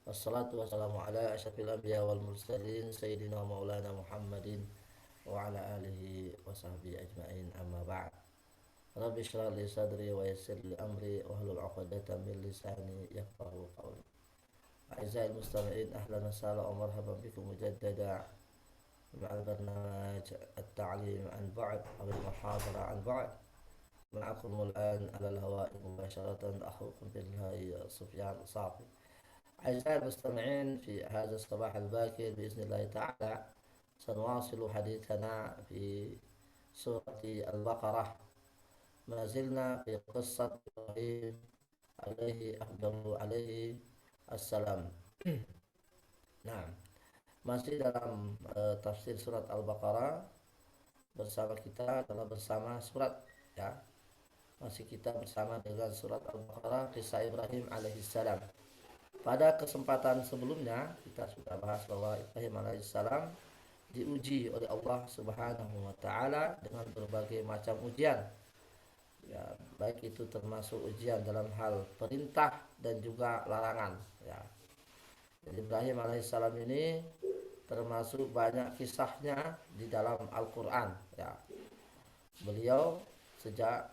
Wassalatu wassalamu ala asyrafil anbiya wal mursalin sayyidina maulana Muhammadin wa ala alihi wa sahbihi ajma'in, amma ba'd. Rabbi shrah li sadri wa yassir li amri wa hlul 'uqdatam min lisani yafqahu qawli. A'izza'i mustami'in, ahlan wa sahlan wa marhaban bikum mujaddada ma'al barnamij at-ta'lim an ba'd aw al-muhadara an ba'd. Ma'akum al-an ala al-hawa'i mubasharatan, akhukum billahi Sufyan Safi. أعزائي المستمعين، في هذا الصباح الباكر بإذن الله تعالى سنواصل حديثنا في سورة البقرة. ما زلنا في قصة إبراهيم عليه السلام. Nah, masih dalam tafsir surat Al-Baqarah. Bersama kita adalah bersama surat, ya. Masih kita bersama dengan surat Al-Baqarah, kisah Ibrahim alaihissalam. Pada kesempatan sebelumnya kita sudah bahas bahwa Ibrahim alaihissalam diuji oleh Allah Subhanahu wa taala dengan berbagai macam ujian. Ya, baik itu termasuk ujian dalam hal perintah dan juga larangan, ya. Jadi Ibrahim alaihissalam ini termasuk banyak kisahnya di dalam Al-Qur'an, ya. Beliau sejak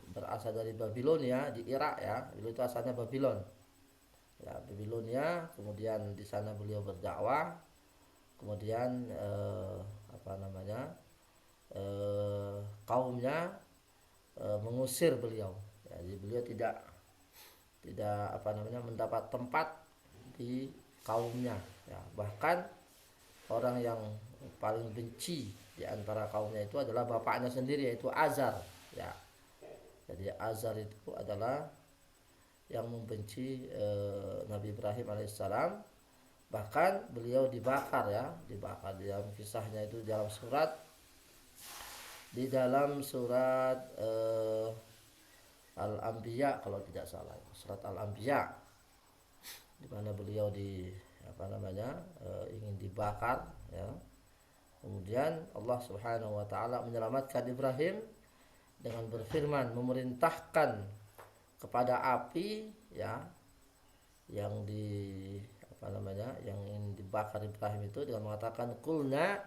berasal dari Babilonia di Irak, ya. Beliau itu asalnya Babilon. Ya, Babilonia, kemudian di sana beliau berdakwah, kemudian kaumnya mengusir beliau. Ya, jadi beliau tidak mendapat tempat di kaumnya. Ya, bahkan orang yang paling benci di antara kaumnya itu adalah bapaknya sendiri, yaitu Azar. Ya, jadi Azar itu adalah yang membenci Nabi Ibrahim alaihissalam. Bahkan beliau dibakar di dalam kisahnya itu di dalam surat Al-Anbiya kalau tidak salah, surat Al-Anbiya, di mana beliau ingin dibakar, ya. Kemudian Allah Subhanahu wa taala menyelamatkan Ibrahim dengan berfirman, memerintahkan kepada api, ya, yang ingin dibakar Ibrahim itu dengan mengatakan, qulna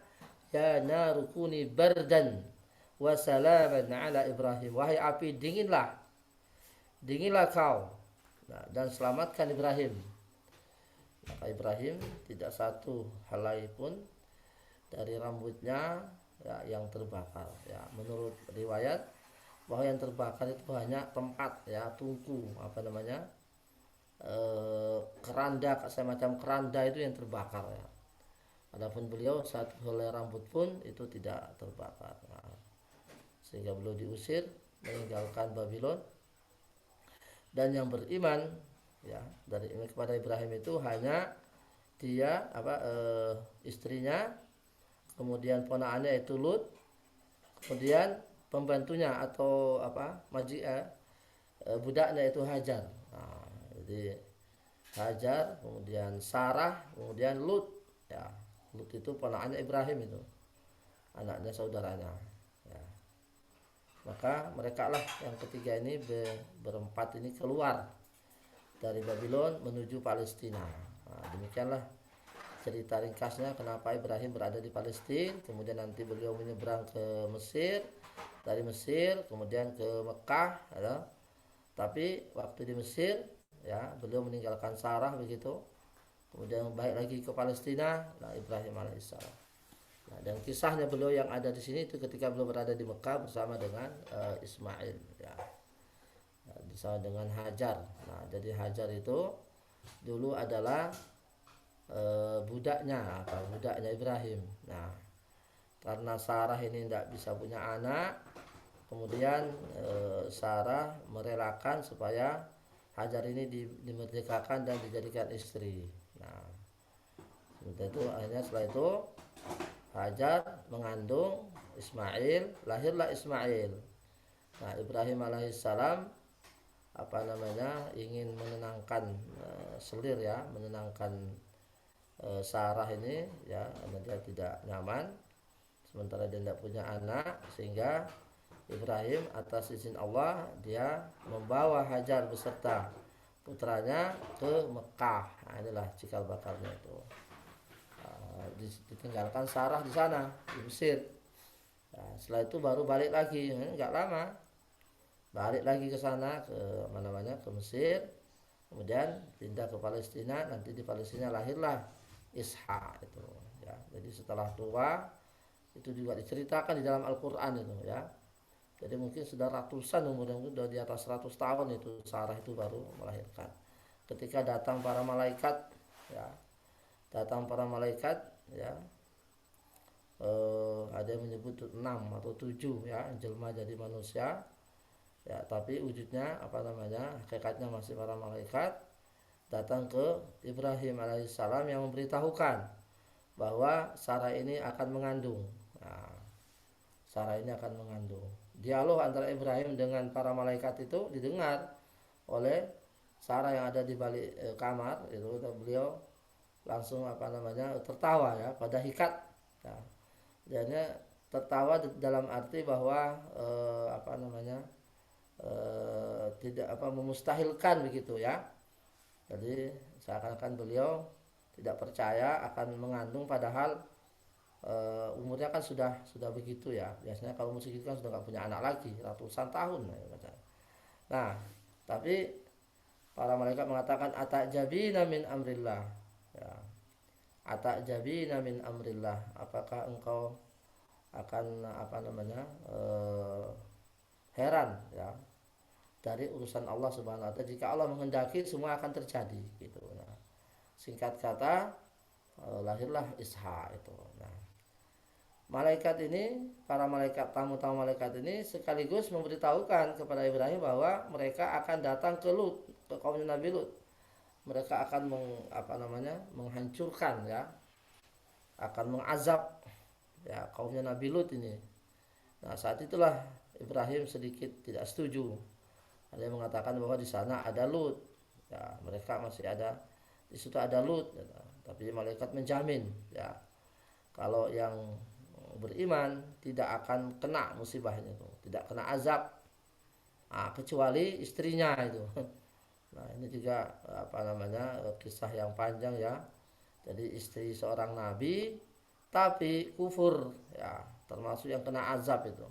ya narukuni bardan wa salaman ala Ibrahim, wahai api dinginlah kau, nah, dan selamatkan Ibrahim. Maka Ibrahim tidak satu helai pun dari rambutnya, ya, yang terbakar, ya. Menurut riwayat bahwa yang terbakar itu hanya tempat, ya, tungku, keranda, semacam keranda itu yang terbakar, ya. Adapun beliau satu helai rambut pun itu tidak terbakar. Nah, sehingga beliau diusir meninggalkan Babylon, dan yang beriman, ya, dari iman kepada Ibrahim itu hanya dia, istrinya, kemudian ponakannya itu Lut, kemudian pembantunya atau budaknya itu Hajar. Nah, jadi Hajar, kemudian Sarah, kemudian Lut, ya. Lut itu ponakannya Ibrahim, itu anaknya saudaranya, ya. Maka mereka lah yang ketiga ini berempat ini keluar dari Babylon menuju Palestina. Nah, demikianlah cerita ringkasnya kenapa Ibrahim berada di Palestina. Kemudian nanti beliau menyeberang ke Mesir, dari Mesir kemudian ke Mekah, ya. Tapi waktu di Mesir, ya, beliau meninggalkan Sarah begitu, kemudian balik lagi ke Palestina, nah, Ibrahim alaihissalam. Nah, dan kisahnya beliau yang ada di sini itu ketika beliau berada di Mekah bersama dengan Ismail, ya, bersama dengan Hajar. Nah, jadi Hajar itu dulu adalah budaknya Ibrahim. Nah, karena Sarah ini tidak bisa punya anak, kemudian Sarah merelakan supaya Hajar ini dimerdekakan dan dijadikan istri. Nah, setelah itu Hajar mengandung Ismail, lahirlah Ismail. Nah, Ibrahim alaihissalam ingin menenangkan menenangkan Sarah ini, ya, karena dia tidak nyaman sementara dia tidak punya anak, sehingga Ibrahim atas izin Allah dia membawa Hajar beserta putranya ke Mekah. Nah, inilah cikal bakalnya itu. Ditinggalkan Sarah di sana di Mesir. Nah, setelah itu baru balik lagi, nggak lama, balik lagi ke sana ke mana namanya ke Mesir, kemudian pindah ke Palestina. Nanti di Palestina lahirlah Ishak itu. Ya, jadi setelah tua itu juga diceritakan di dalam Al-Quran itu ya. Jadi mungkin sudah ratusan umurnya, sudah di atas 100 tahun itu Sarah itu baru melahirkan. Ketika datang para malaikat, ya, datang para malaikat, ya, ada yang menyebut 6 atau 7 ya, jelma jadi manusia, ya, tapi wujudnya apa namanya, hakikatnya masih para malaikat, datang ke Ibrahim alaihissalam yang memberitahukan bahwa Sarah ini akan mengandung. Nah, Sarah ini akan mengandung. Dialog antara Ibrahim dengan para malaikat itu didengar oleh Sarah yang ada di balik kamar itu. Beliau langsung apa namanya tertawa ya, pada hikat ya. Dia tertawa dalam arti bahwa apa namanya tidak apa memustahilkan begitu ya. Jadi seakan-akan beliau tidak percaya akan mengandung, padahal umurnya kan sudah begitu ya. Biasanya kalau musik itu kan sudah nggak punya anak lagi ratusan tahun. Nah, tapi para malaikat mengatakan atajabina min amrillah. Ya. Atajabina min amrillah. Apakah engkau akan apa namanya heran ya dari urusan Allah Subhanahu wa taala? Jika Allah menghendaki semua akan terjadi gitu. Nah, singkat kata lahirlah Ishak itu. Nah, malaikat ini, para malaikat, tamu-tamu malaikat ini sekaligus memberitahukan kepada Ibrahim bahwa mereka akan datang ke Lut, ke kaumnya Nabi Lut. Mereka akan menghancurkan ya, akan mengazab ya kaumnya Nabi Lut ini. Nah, saat itulah Ibrahim sedikit tidak setuju. Ada yang mengatakan bahwa di sana ada Lut. Ya, mereka masih ada di situ ada Lut. Ya. Tapi malaikat menjamin ya, kalau yang beriman tidak akan kena musibahnya itu, tidak kena azab, kecuali istrinya itu. Nah, ini juga apa namanya kisah yang panjang ya. Jadi istri seorang nabi tapi kufur ya, termasuk yang kena azab itu.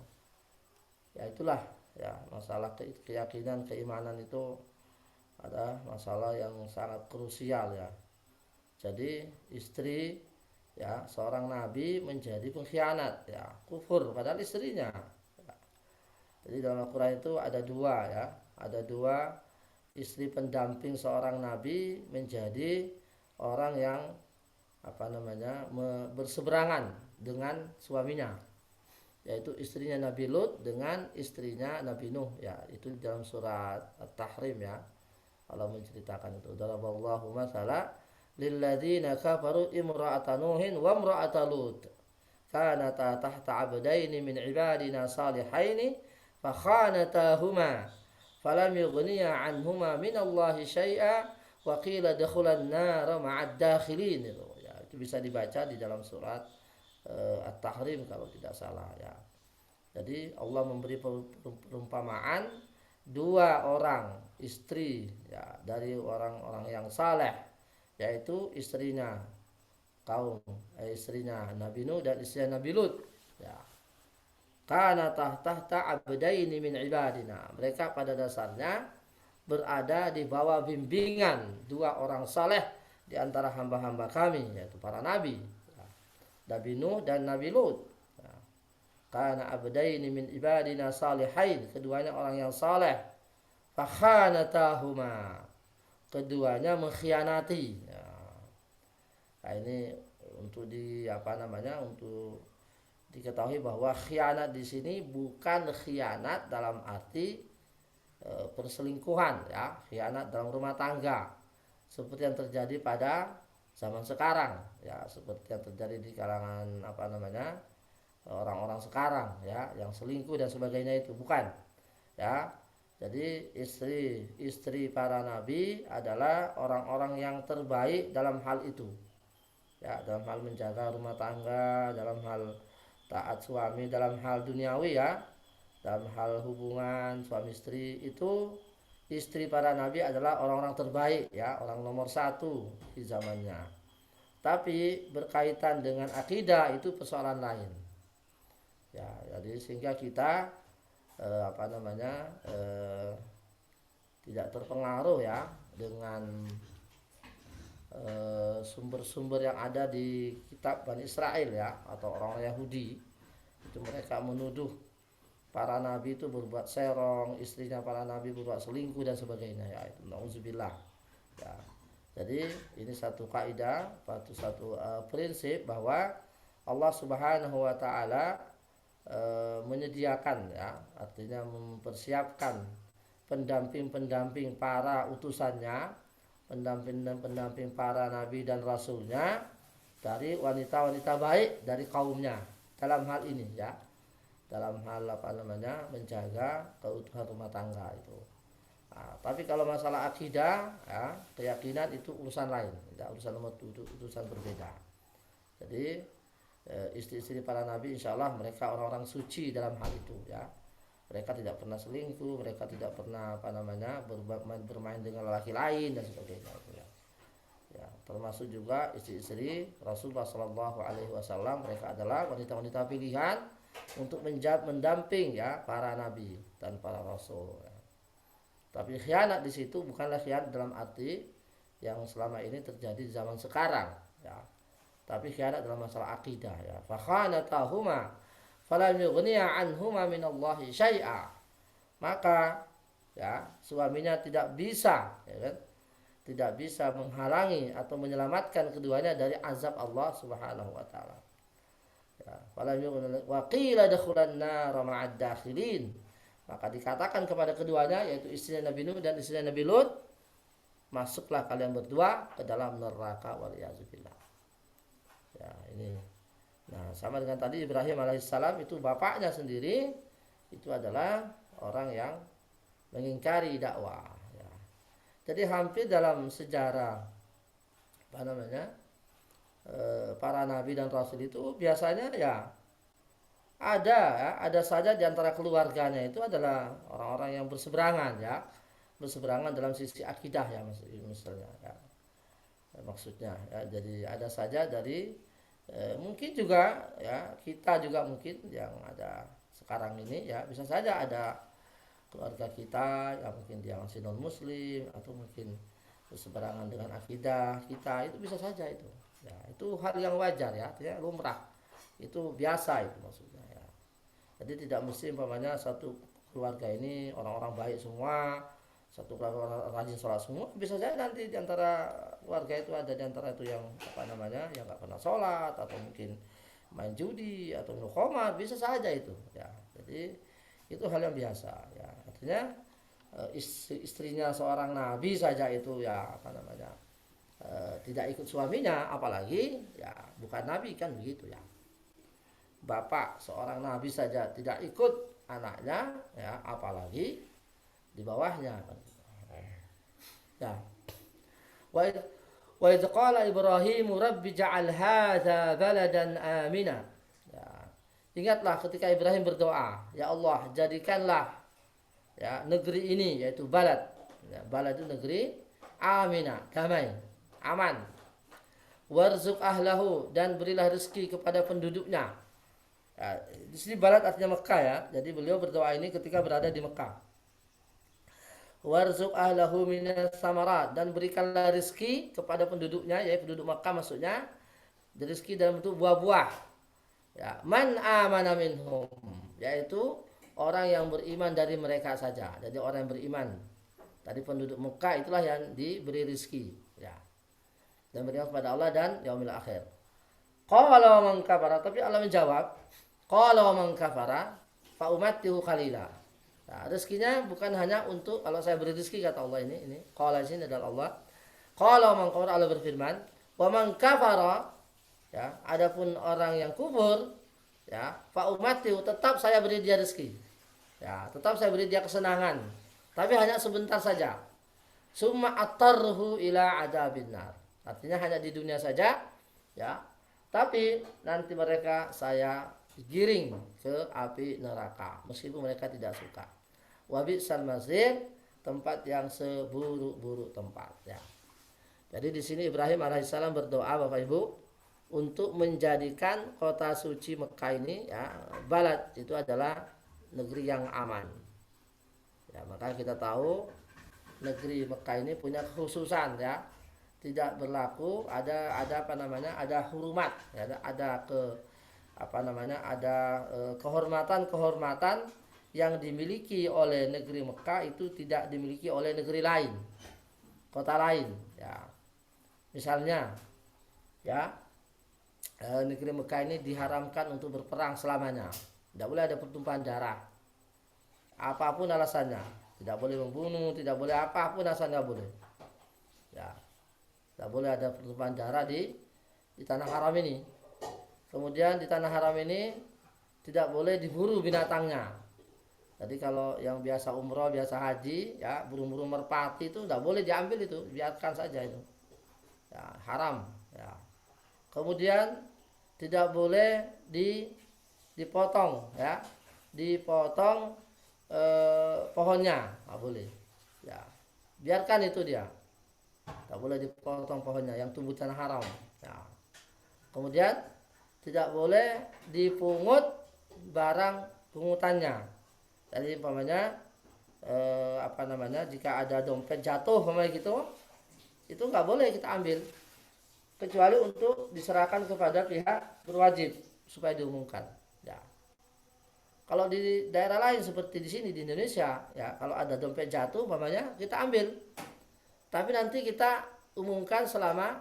Ya itulah ya, masalah keyakinan, keimanan itu ada masalah yang sangat krusial ya. Jadi istri ya seorang nabi menjadi pengkhianat ya, kufur padahal istrinya ya. Jadi dalam Al-Quran itu ada dua ya, ada dua istri pendamping seorang nabi menjadi orang yang apa namanya berseberangan dengan suaminya, yaitu istrinya Nabi Lut dengan istrinya Nabi Nuh ya. Itu dalam surat At-Tahrim ya, Allah menceritakan itu. Daraballahu masalah lilladzina kafaru imra'ata Nuhin wa imra'ata Lut kanata tahta 'abdaini min 'ibadina salihaini fakhanatahuma falam yughniya 'anhuma minallahi syai'a wa qila dakhulan nar ma'ad dakhilin. Itu bisa dibaca di dalam surat At-Tahrim kalau tidak salah ya. Jadi Allah memberi perumpamaan dua orang istri ya dari orang-orang yang saleh, yaitu istrinya istrinya Nabi Nuh dan istrinya Nabi Lut ya. Kana tahta abdaini min ibadina, mereka pada dasarnya berada di bawah bimbingan dua orang saleh di antara hamba-hamba kami, yaitu para nabi ya. Nabi Nuh dan Nabi Lut ya. Kana abdaini min ibadina salihain, keduanya orang yang saleh. Fakhanatahuma, keduanya mengkhianati ya. Nah, ini untuk untuk diketahui bahwa khianat di sini bukan khianat dalam arti perselingkuhan ya, khianat dalam rumah tangga seperti yang terjadi pada zaman sekarang ya, seperti yang terjadi di kalangan orang-orang sekarang ya, yang selingkuh dan sebagainya, itu bukan ya. Jadi istri para nabi adalah orang-orang yang terbaik dalam hal itu ya, dalam hal menjaga rumah tangga, dalam hal taat suami, dalam hal duniawi ya, dalam hal hubungan suami istri itu istri para nabi adalah orang-orang terbaik ya, orang nomor satu di zamannya. Tapi berkaitan dengan akidah itu persoalan lain. Ya, jadi sehingga kita tidak terpengaruh ya dengan sumber-sumber yang ada di kitab Bani Israel ya, atau orang Yahudi. Itu mereka menuduh para nabi itu berbuat serong, istrinya para nabi berbuat selingkuh dan sebagainya ya, itu nauzubillah ya. Jadi ini satu kaidah, satu prinsip bahwa Allah Subhanahu wa taala menyediakan ya, artinya mempersiapkan pendamping-pendamping para utusannya, pendamping para nabi dan rasulnya dari wanita-wanita baik dari kaumnya dalam hal ini ya, dalam hal menjaga keutuhan rumah tangga itu. Nah, tapi kalau masalah akidah ya, keyakinan itu urusan lain ya, urusan berbeda. Jadi istri-istri para nabi insya Allah mereka orang-orang suci dalam hal itu ya. Mereka tidak pernah selingkuh, mereka tidak pernah bermain dengan lelaki lain dan sebagainya ya. Ya, termasuk juga istri-istri Rasulullah Shallallahu Alaihi Wasallam, mereka adalah wanita-wanita pilihan untuk mendamping ya para nabi dan para rasul. Ya. Tapi khianat di situ bukanlah khianat dalam arti yang selama ini terjadi di zaman sekarang ya. Tapi khianat dalam masalah akidah ya. Fa khanatahuma falam yughniya anhuma minallahi syai'a. Maka ya, suaminya tidak bisa ya kan? Tidak bisa menghalangi atau menyelamatkan keduanya dari azab Allah Subhanahu wa taala. Ya, falam yughniya wa qila dakhulan nar ma'ad dakhilin. Maka dikatakan kepada keduanya, yaitu istrinya Nabi Nuh dan istrinya Nabi Lut, masuklah kalian berdua ke dalam neraka waliyadzubillah. Ya, ini. Nah, sama dengan tadi Ibrahim alaihissalam, itu bapaknya sendiri itu adalah orang yang mengingkari dakwah ya. Jadi hampir dalam sejarah para nabi dan rasul itu biasanya ya ada saja di antara keluarganya itu adalah orang-orang yang berseberangan ya, berseberangan dalam sisi akidah ya, misalnya ya, maksudnya ya. Jadi ada saja dari mungkin juga ya, kita juga mungkin yang ada sekarang ini ya, bisa saja ada keluarga kita yang mungkin dia masih non muslim atau mungkin berseberangan dengan akidah kita, itu bisa saja itu ya, itu hal yang wajar ya, lumrah, itu biasa itu maksudnya ya. Jadi tidak mesti umpamanya satu keluarga ini orang-orang baik semua, satu keluarga orang rajin sholat semua, bisa saja nanti diantara keluarga itu ada diantara itu yang yang nggak pernah sholat atau mungkin main judi atau minum khamar, bisa saja itu ya. Jadi itu hal yang biasa ya, artinya istrinya seorang nabi saja itu ya tidak ikut suaminya, apalagi ya bukan nabi kan begitu ya. Bapak seorang nabi saja tidak ikut anaknya ya, apalagi di bawahnya ya. Wa idz qala Ibrahim rabbi ja'al hadza baladan amina ya. Ingatlah ketika Ibrahim berdoa, ya Allah jadikanlah ya negeri ini, yaitu balad ya, balad itu negeri, amina, damai, aman, warzuq ahlahu, dan berilah rezeki kepada penduduknya ya. Di sini balad artinya Mekah ya, jadi beliau berdoa ini ketika berada di Mekah. Warzuq ahlahu minas samarat, dan berikanlah rezeki kepada penduduknya, yaitu penduduk Makkah maksudnya, rezeki dalam bentuk buah-buah ya. Man amana minhum, yaitu orang yang beriman dari mereka saja. Jadi orang yang beriman tadi penduduk Makkah itulah yang diberi rezeki ya, dan beriman kepada Allah dan yaumil akhir. Qala wa man kafara, tapi Allah menjawab, qala wa man kafara fa umattihu qalila. Nah, rezekinya bukan hanya untuk kalau saya beri rezeki, kata Allah ini qala sini adalah Allah. Qala man kafara, Allah berfirman, wa man kafara ya, adapun orang yang kufur ya, fa ummatihi, tetap saya beri dia rezeki. Ya, tetap saya beri dia kesenangan, tapi hanya sebentar saja. Summa atarhu ila adzabin nar. Artinya hanya di dunia saja ya. Tapi nanti mereka saya giring ke api neraka meskipun mereka tidak suka. Wa bi'sal masir, tempat yang seburuk-buruk tempat ya. Jadi di sini Ibrahim alaihissalam berdoa Bapak Ibu untuk menjadikan kota suci Mekah ini ya, balad itu adalah negeri yang aman. Ya, maka kita tahu negeri Mekah ini punya kekhususan ya. Tidak berlaku ada apa namanya? Ada hurumat ya, ada ke apa namanya? Ada kehormatan-kehormatan yang dimiliki oleh negeri Mekah itu tidak dimiliki oleh negeri lain, kota lain ya. Misalnya ya, negeri Mekah ini diharamkan untuk berperang selamanya. Tidak boleh ada pertumpahan darah. Apapun alasannya, tidak boleh membunuh, tidak boleh apapun alasannya boleh. Ya, tidak boleh ada pertumpahan darah di tanah haram ini. Kemudian di tanah haram ini tidak boleh diburu binatangnya. Jadi kalau yang biasa umroh, biasa haji, ya burung-burung merpati itu tidak boleh diambil itu, biarkan saja itu. Ya, haram. Ya. Kemudian tidak boleh dipotong, ya, dipotong pohonnya, nggak boleh. Ya, biarkan itu dia, nggak boleh dipotong pohonnya yang tumbuh tanah haram. Ya. Kemudian tidak boleh dipungut barang pungutannya. Jadi umpamanya apa namanya, jika ada dompet jatuh umpamanya gitu, itu nggak boleh kita ambil kecuali untuk diserahkan kepada pihak berwajib supaya diumumkan. Ya. Kalau di daerah lain seperti di sini di Indonesia, ya kalau ada dompet jatuh umpamanya kita ambil, tapi nanti kita umumkan selama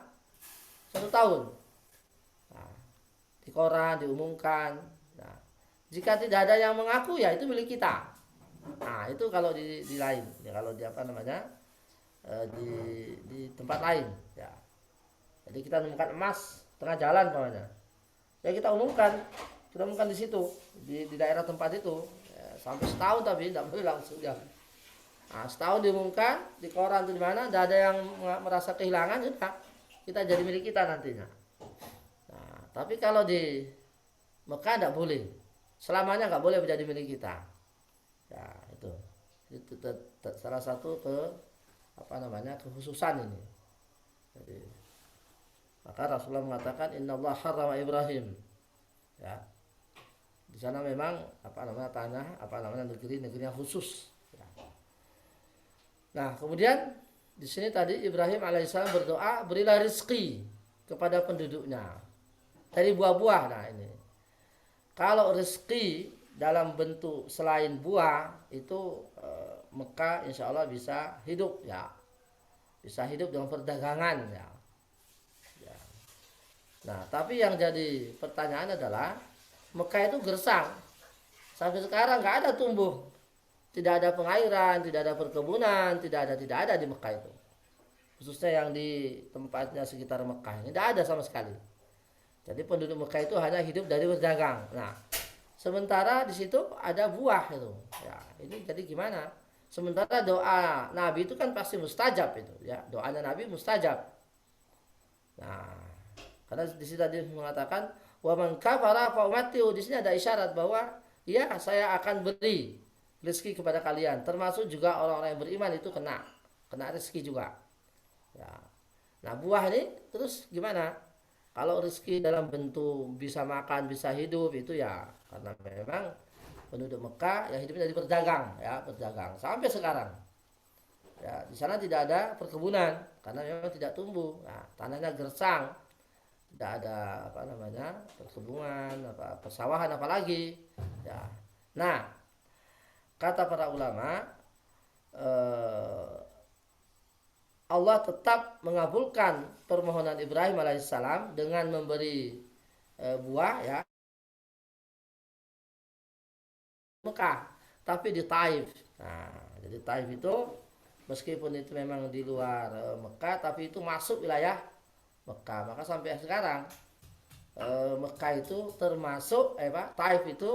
1 tahun. Nah, di koran diumumkan. Nah, jika tidak ada yang mengaku ya itu milik kita. Nah itu kalau di lain, ya kalau di apa namanya di tempat lain. Ya. Jadi kita menemukan emas tengah jalan umpamanya, ya kita umumkan di situ di daerah tempat itu ya, sampai setahun tapi tidak boleh langsung ya. Nah, setahun diumumkan di koran itu di mana, tidak ada yang merasa kehilangan, sudah kita jadi milik kita nantinya. Nah, tapi kalau di Mekah tidak boleh, selamanya nggak boleh menjadi milik kita. Ya itu salah satu apa namanya kekhususan ini. Jadi, maka Rasulullah mengatakan Innallaha harrama Ibrahim. Ya. Di sana memang apa namanya tanah, apa namanya negeri yang khusus. Ya. Nah, kemudian di sini tadi Ibrahim alaihissalam berdoa, berilah rezeki kepada penduduknya dari buah-buah. Nah, ini. Kalau rezeki dalam bentuk selain buah itu Mekah insya Allah bisa hidup ya. Bisa hidup dengan perdagangan ya. Nah, tapi yang jadi pertanyaan adalah Mekah itu gersang. Sampai sekarang nggak ada tumbuh. Tidak ada pengairan, tidak ada perkebunan, tidak ada di Mekah itu. Khususnya yang di tempatnya sekitar Mekah ini tidak ada sama sekali. Jadi penduduk Mekah itu hanya hidup dari berdagang. Nah, sementara di situ ada buah itu. Ya, ini jadi gimana? Sementara doa Nabi itu kan pasti mustajab itu, ya. Doanya Nabi mustajab. Nah, karena di sini tadi mengatakan wa man kafara fa umatti'u, di sini ada isyarat bahwa ya saya akan beri rezeki kepada kalian, termasuk juga orang-orang yang beriman itu kena rezeki juga. Ya. Nah, buah ini terus gimana? Kalau rezeki dalam bentuk bisa makan, bisa hidup itu ya karena memang penduduk Mekah yang hidupnya dari berdagang, ya berdagang sampai sekarang. Ya, di sana tidak ada perkebunan karena memang tidak tumbuh. Nah, tanahnya gersang. Tidak ada apa namanya perkebunan, apa persawahan apalagi. Ya. Nah, kata para ulama, Allah tetap mengabulkan permohonan Ibrahim alaihissalam dengan memberi buah ya Mekah, tapi di Taif. Nah, jadi Taif itu meskipun itu memang di luar Mekah, tapi itu masuk wilayah Mekah. Maka sampai sekarang Mekah itu termasuk Taif itu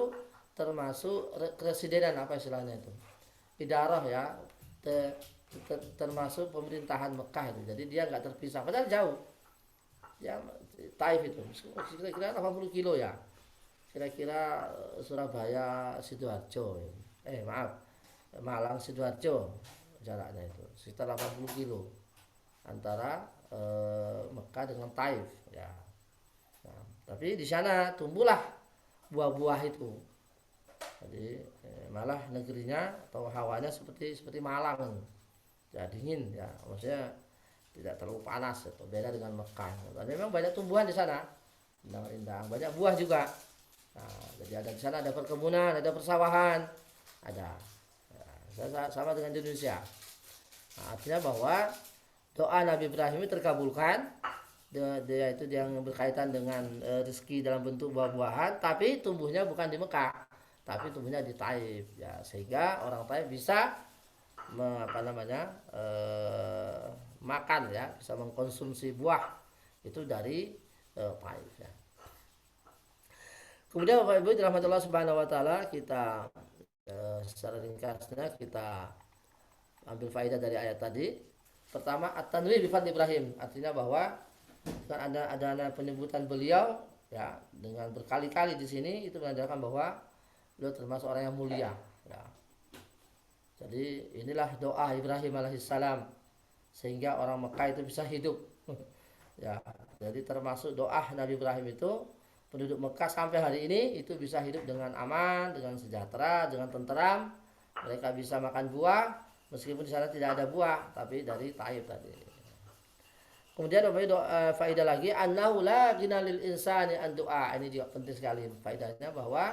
termasuk keresidenan apa istilahnya itu, idarah ya, termasuk pemerintahan Mekah itu. Jadi dia nggak terpisah, padahal jauh ya. Taif itu kira-kira 80 kilo ya, kira-kira Surabaya Sidoarjo, maaf Malang Sidoarjo jaraknya itu sekitar 80 kilo antara Mekah dengan Taif ya. Nah, tapi di sana tumbuhlah buah-buah itu. Jadi malah negerinya atau hawanya seperti Malang, ya dingin ya, maksudnya tidak terlalu panas atau beda dengan Mekah. Dan memang banyak tumbuhan di sana, indah-indah, banyak buah juga. Nah, jadi ada di sana ada perkebunan, ada persawahan, ada. Ya, sama dengan di Indonesia. Nah, artinya bahwa doa Nabi Ibrahim itu terkabulkan, dia itu yang berkaitan dengan rezeki dalam bentuk buah-buahan, tapi tumbuhnya bukan di Mekah, tapi tumbuhnya di Taif ya, sehingga orang Taif bisa makan ya, bisa mengkonsumsi buah itu dari Taif ya. Kemudian Bapak Ibu dirahmati Allah Subhanahu wa taala, kita secara ringkasnya kita ambil faedah dari ayat tadi. Pertama, at-tanwih bi fadli Ibrahim, artinya bahwa kan ada penyebutan beliau ya dengan berkali-kali di sini, itu menandakan bahwa beliau termasuk orang yang mulia ya. Jadi inilah doa Ibrahim alaihissalam sehingga orang Mekah itu bisa hidup ya. Jadi termasuk doa Nabi Ibrahim itu, penduduk Mekah sampai hari ini itu bisa hidup dengan aman, dengan sejahtera, dengan tenteram. Mereka bisa makan buah meskipun di sana tidak ada buah, tapi dari Taif tadi. Kemudian faedah lagi, annahu la ghina lil insani an du'a. Ini juga penting sekali faedahnya, bahwa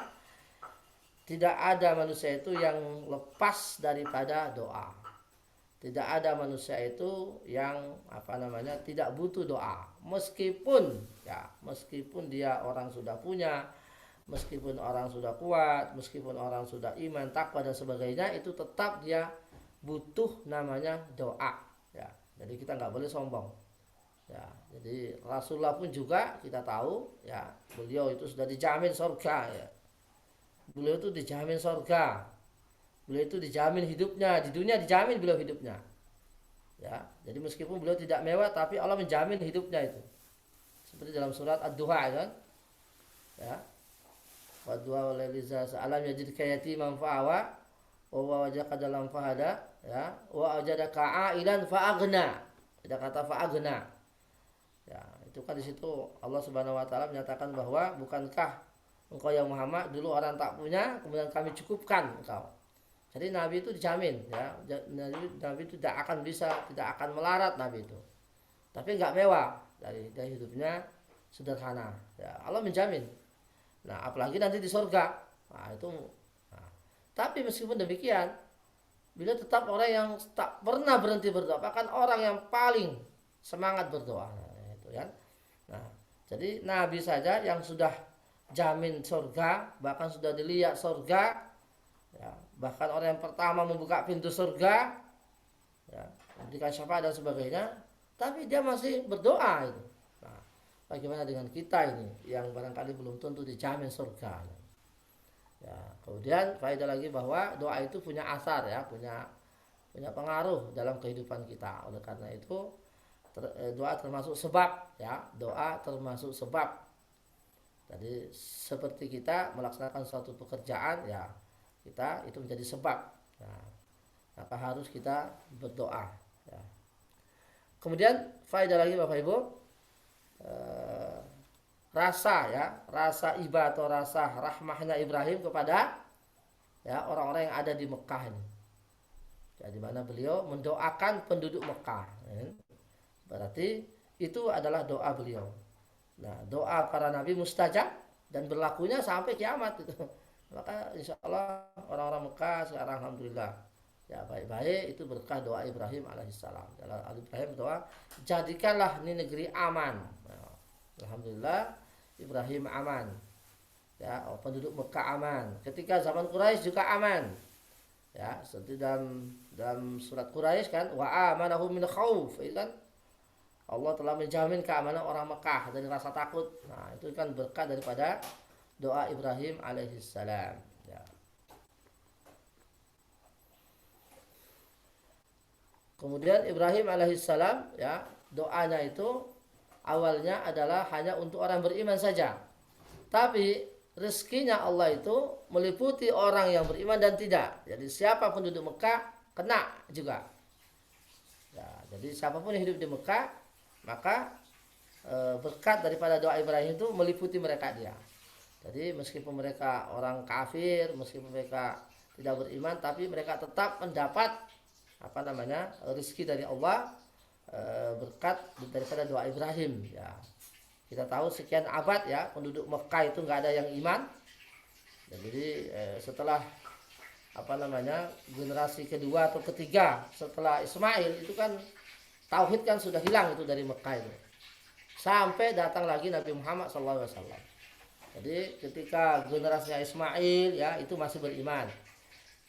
tidak ada manusia itu yang lepas daripada doa. Tidak ada manusia itu yang tidak butuh doa. Meskipun dia orang sudah punya, meskipun orang sudah kuat, meskipun orang sudah iman, takwa dan sebagainya, itu tetap dia butuh namanya doa ya. Jadi kita nggak boleh sombong ya. Jadi Rasulullah pun juga kita tahu ya, beliau itu sudah dijamin surga ya. Beliau itu dijamin surga, beliau itu dijamin hidupnya di dunia, dijamin beliau hidupnya ya. Jadi meskipun beliau tidak mewah, tapi Allah menjamin hidupnya itu, seperti dalam surat Ad-Duha kan ya, wa du'a liza alam yajidka yatiman fa'awa wa wajaka dalam fahada ya, wa wajadaka ailan fa'aghna. Ada kata fa'aghna ya, itu kan di situ Allah Subhanahu wa taala menyatakan bahwa bukankah engkau ya Muhammad dulu orang tak punya, kemudian kami cukupkan engkau. Jadi Nabi itu dijamin ya, Nabi itu tidak akan melarat Nabi itu, tapi nggak mewah, dari hidupnya sederhana ya, Allah menjamin. Nah apalagi nanti di surga, nah itu. Tapi meskipun demikian, beliau tetap orang yang tak pernah berhenti berdoa, bahkan orang yang paling semangat berdoa. Nah, itu kan. Nah, jadi Nabi saja yang sudah jamin surga, bahkan sudah dilihat surga, ya, bahkan orang yang pertama membuka pintu surga, ya, memberikan syafaat dan sebagainya, tapi dia masih berdoa itu. Nah, bagaimana dengan kita ini yang barangkali belum tentu dijamin surga? Ya, kemudian faedah lagi bahwa doa itu punya asar ya, punya pengaruh dalam kehidupan kita. Oleh karena itu doa termasuk sebab ya, doa termasuk sebab. Jadi seperti kita melaksanakan suatu pekerjaan ya, kita itu menjadi sebab. Nah, maka harus kita berdoa ya. Kemudian faedah lagi Bapak Ibu, rasa iba atau rasa rahmahnya Ibrahim kepada ya orang-orang yang ada di Mekah ini. Ya, di mana beliau mendoakan penduduk Mekah. Ya. Berarti itu adalah doa beliau. Nah, doa para nabi mustajab dan berlakunya sampai kiamat itu. Maka insya Allah orang-orang Mekah sekarang alhamdulillah ya baik-baik, itu berkah doa Ibrahim alaihissalam. Ibrahim doa, jadikanlah ini negeri aman. Nah, alhamdulillah Ibrahim aman ya, penduduk Mekah aman. Ketika zaman Quraisy juga aman ya, seperti dalam surat Quraisy kan, wa amanahum min khauf, itu kan Allah telah menjamin keamanan orang Mekah dari rasa takut. Nah, itu kan berkah daripada doa Ibrahim alaihissalam ya. Kemudian Ibrahim alaihissalam ya, doanya itu awalnya adalah hanya untuk orang beriman saja. Tapi rezekinya Allah itu meliputi orang yang beriman dan tidak. Jadi siapa penduduk Mekah kena juga. Jadi siapapun yang hidup di Mekah, maka berkat daripada doa Ibrahim itu meliputi mereka dia. Jadi meskipun mereka orang kafir, meskipun mereka tidak beriman, tapi mereka tetap mendapat rezeki dari Allah, berkat daripada doa Ibrahim. Ya, kita tahu sekian abad ya penduduk Mekah itu nggak ada yang iman. Jadi setelah generasi kedua atau ketiga setelah Ismail itu kan tauhid kan sudah hilang itu dari Mekah itu. Sampai datang lagi Nabi Muhammad SAW. Jadi ketika generasinya Ismail ya itu masih beriman.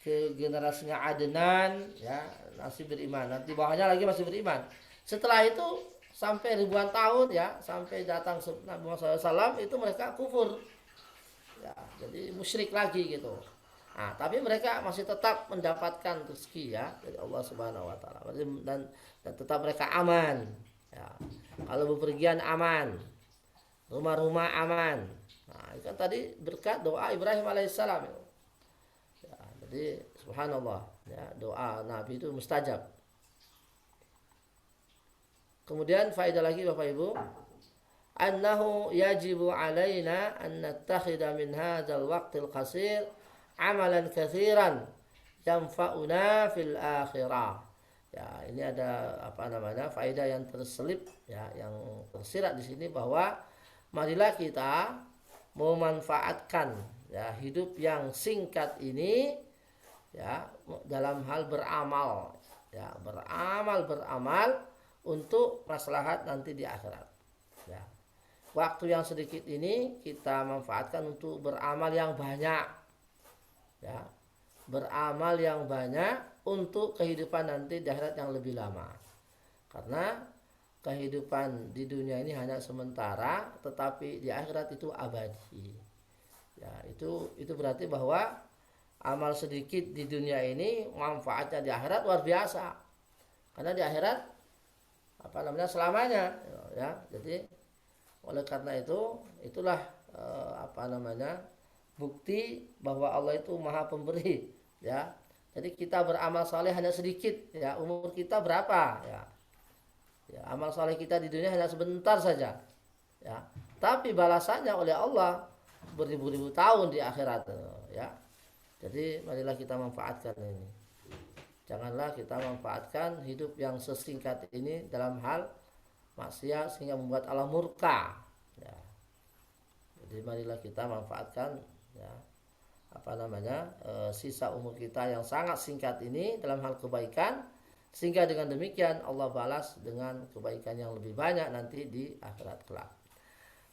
Ke generasinya Adnan ya masih beriman. Nanti bawahnya lagi masih beriman. Setelah itu sampai ribuan tahun ya sampai datang Nabi Muhammad SAW itu mereka kufur. Ya, jadi musyrik lagi gitu. Nah, tapi mereka masih tetap mendapatkan rezeki ya dari Allah Subhanahu wa taala dan tetap mereka aman. Ya. Kalau bepergian aman, rumah-rumah aman. Nah, itu kan tadi berkat doa Ibrahim alaihissalam. Ya, jadi subhanallah, ya, doa Nabi itu mustajab. Kemudian faedah lagi Bapak Ibu, annahu yajibu alaina an nattakhidha min hadzal waqtil qasir amalan katsiran yanfa'una fil akhirah. Ya, ini ada faedah yang terselip ya, yang tersirat di sini bahwa marilah kita memanfaatkan ya hidup yang singkat ini ya dalam hal beramal ya, beramal untuk maslahat nanti di akhirat. Ya. Waktu yang sedikit ini kita manfaatkan untuk beramal yang banyak. Ya. Beramal yang banyak untuk kehidupan nanti di akhirat yang lebih lama. Karena kehidupan di dunia ini hanya sementara, tetapi di akhirat itu abadi. Ya, itu berarti bahwa amal sedikit di dunia ini manfaatnya di akhirat luar biasa. Karena di akhirat selamanya ya. Jadi oleh karena itulah bukti bahwa Allah itu Maha Pemberi ya. Jadi kita beramal saleh hanya sedikit ya, umur kita berapa ya. Ya, amal saleh kita di dunia hanya sebentar saja. Ya. Tapi balasannya oleh Allah beribu-ribu tahun di akhirat ya. Jadi marilah kita manfaatkan ini. Janganlah kita manfaatkan hidup yang sesingkat ini dalam hal maksiat sehingga membuat Allah murka. Ya. Jadi marilah kita manfaatkan ya, sisa umur kita yang sangat singkat ini dalam hal kebaikan, sehingga dengan demikian Allah balas dengan kebaikan yang lebih banyak nanti di akhirat kelak.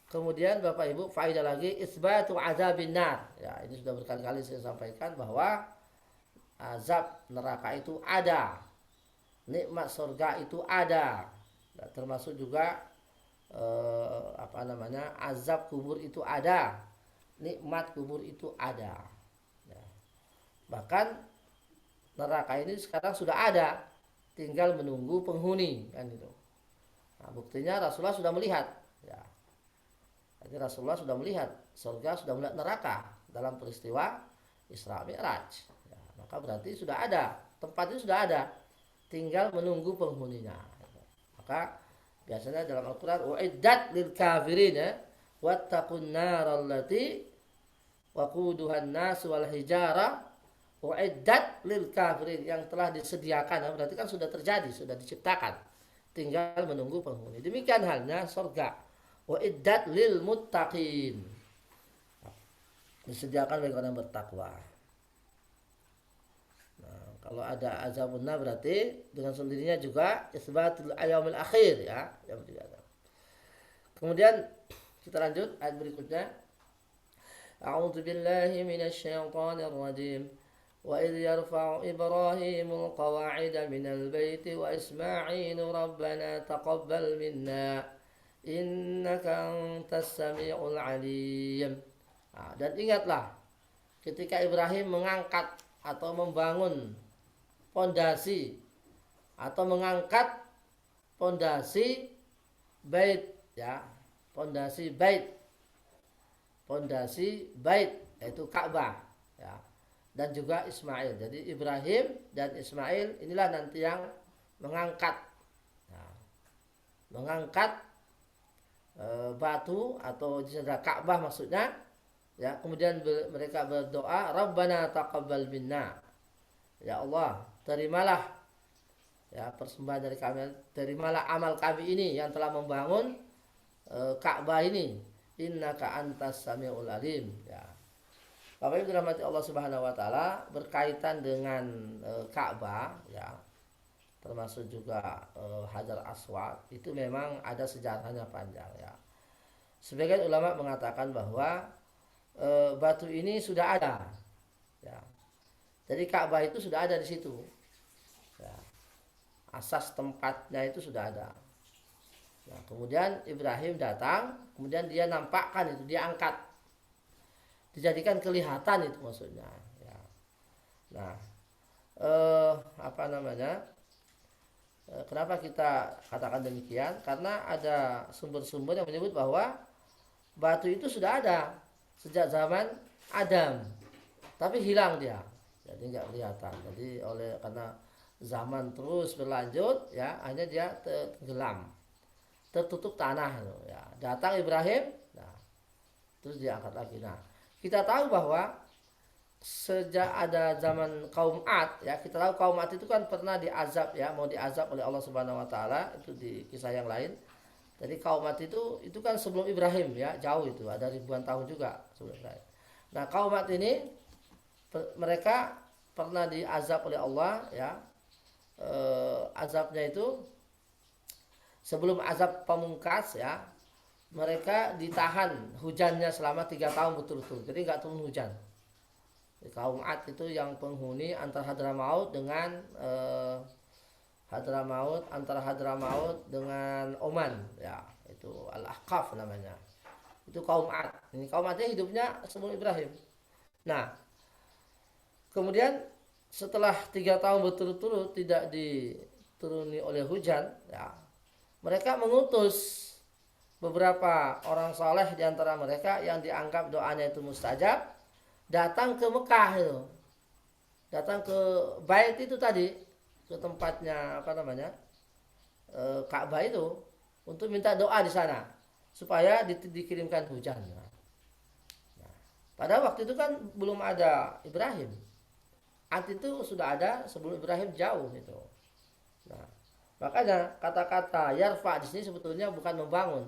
Kemudian Bapak Ibu, faedah lagi isbatu azabin nar. Ya, ini sudah berkali-kali saya sampaikan bahwa azab neraka itu ada, nikmat surga itu ada, nah, termasuk juga azab kubur itu ada, nikmat kubur itu ada. Ya. Bahkan neraka ini sekarang sudah ada, tinggal menunggu penghuni kan itu. Nah, buktinya Rasulullah sudah melihat. Ya. Jadi Rasulullah sudah melihat surga, sudah melihat neraka dalam peristiwa Isra Mi'raj. Maka berarti sudah ada, tempatnya sudah ada, tinggal menunggu penghuninya. Maka biasanya dalam Al-Quran uiddat lil kafirin wattaqun naral lati waquduhan nas wal hijara, uiddat lil kafirin, yang telah disediakan, berarti kan sudah terjadi, sudah diciptakan, tinggal menunggu penghuni. Demikian halnya surga, uiddat lil muttaqin, disediakan bagi orang yang bertakwa. Kalau ada azabun nar berarti dengan sendirinya juga isbatul ayyamil akhir ya. Kemudian kita lanjut ayat berikutnya. A'udzu billahi minasy syaithanir rajim. Wa idh yarfa'u Ibrahimul qawa'ida minal baiti wa Isma'ilu rabbana taqabbal minna innaka antas samiul alim. Nah, dan ingatlah ketika Ibrahim mengangkat atau membangun pondasi atau mengangkat pondasi bait ya, pondasi bait yaitu Ka'bah ya, dan juga Ismail. Jadi Ibrahim dan Ismail inilah nanti yang mengangkat mengangkat batu atau Ka'bah maksudnya, ya. Kemudian mereka berdoa, Rabbana taqabbal minna, ya Allah terimalah ya persembahan dari kami, terimalah amal kami ini yang telah membangun Ka'bah ini, innaka antas samiul alim, ya. Bapak Ibu dirahmati Allah Subhanahu wa taala, berkaitan dengan Ka'bah, ya, termasuk juga Hajar Aswad, itu memang ada sejarahnya panjang, ya. Sebagian ulama mengatakan bahwa batu ini sudah ada, ya. Jadi Ka'bah itu sudah ada di situ, ya. Asas tempatnya itu sudah ada. Nah, kemudian Ibrahim datang, kemudian dia nampakkan itu, dia angkat, dijadikan kelihatan itu maksudnya, ya. Nah, apa namanya? Kenapa kita katakan demikian? Karena ada sumber-sumber yang menyebut bahwa batu itu sudah ada sejak zaman Adam, tapi hilang dia, jadi nggak kelihatan. Jadi karena zaman terus berlanjut, ya, hanya dia tenggelam, tertutup tanah, ya. Datang Ibrahim, nah, terus diangkat lagi. Nah, kita tahu bahwa sejak ada zaman kaum Ad, ya, kita tahu kaum Ad itu kan pernah diazab, ya, mau diazab oleh Allah Subhanahu wa taala, itu di kisah yang lain. Jadi kaum Ad itu kan sebelum Ibrahim, ya, jauh itu, ada ribuan tahun juga sebelum Ibrahim. Nah, kaum Ad ini mereka pernah diazab oleh Allah, ya. Azabnya itu sebelum azab pamungkas, ya, mereka ditahan hujannya selama 3 tahun betul-betul, jadi nggak turun hujan. Kaum Ad itu yang penghuni antara Hadramaut dengan Hadramaut dengan Oman, ya, itu Al-Ahqaf namanya. Itu kaum Ad. Ini kaum Adnya hidupnya sebelum Ibrahim. Nah, kemudian setelah 3 tahun berturut-turut tidak dituruni oleh hujan, ya, mereka mengutus beberapa orang saleh di antara mereka yang dianggap doanya itu mustajab, datang ke Mekah itu, datang ke bait itu tadi, ke tempatnya apa namanya, Ka'bah itu, untuk minta doa di sana supaya dikirimkan hujan. Nah, pada waktu itu kan belum ada Ibrahim. Ad itu sudah ada sebelum Ibrahim jauh itu. Nah, makanya kata-kata yarfa di sini sebetulnya bukan membangun,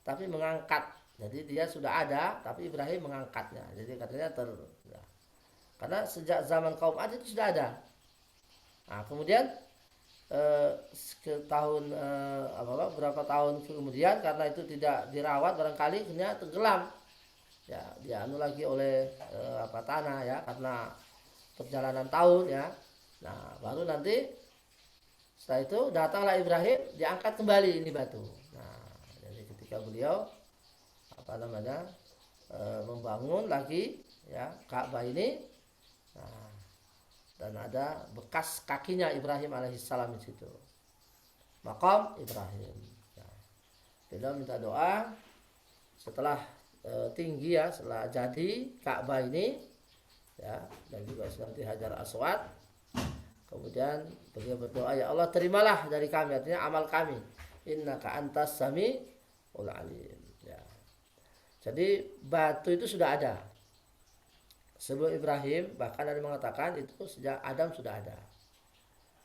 tapi mengangkat. Jadi dia sudah ada, tapi Ibrahim mengangkatnya. Jadi katanya ya. Karena sejak zaman kaum Ad itu sudah ada. Nah, kemudian ke tahun berapa tahun kemudian, karena itu tidak dirawat barangkali, akhirnya tenggelam. Ya, dianu lagi oleh tanah, ya, karena perjalanan tahun, ya. Nah, baru nanti setelah itu datanglah Ibrahim, diangkat kembali ini batu. Nah, jadi ketika beliau membangun lagi, ya, Ka'bah ini, nah, dan ada bekas kakinya Ibrahim alaihissalam di situ, maqam Ibrahim. Nah, beliau minta doa setelah tinggi, ya, setelah jadi Ka'bah ini, ya, dan juga setelah di Hajar Aswad, kemudian beliau berdoa, ya Allah terimalah dari kami, artinya amal kami, innaka antas samiul alim. Jadi batu itu sudah ada sebelum Ibrahim, bahkan ada yang mengatakan itu sejak Adam sudah ada.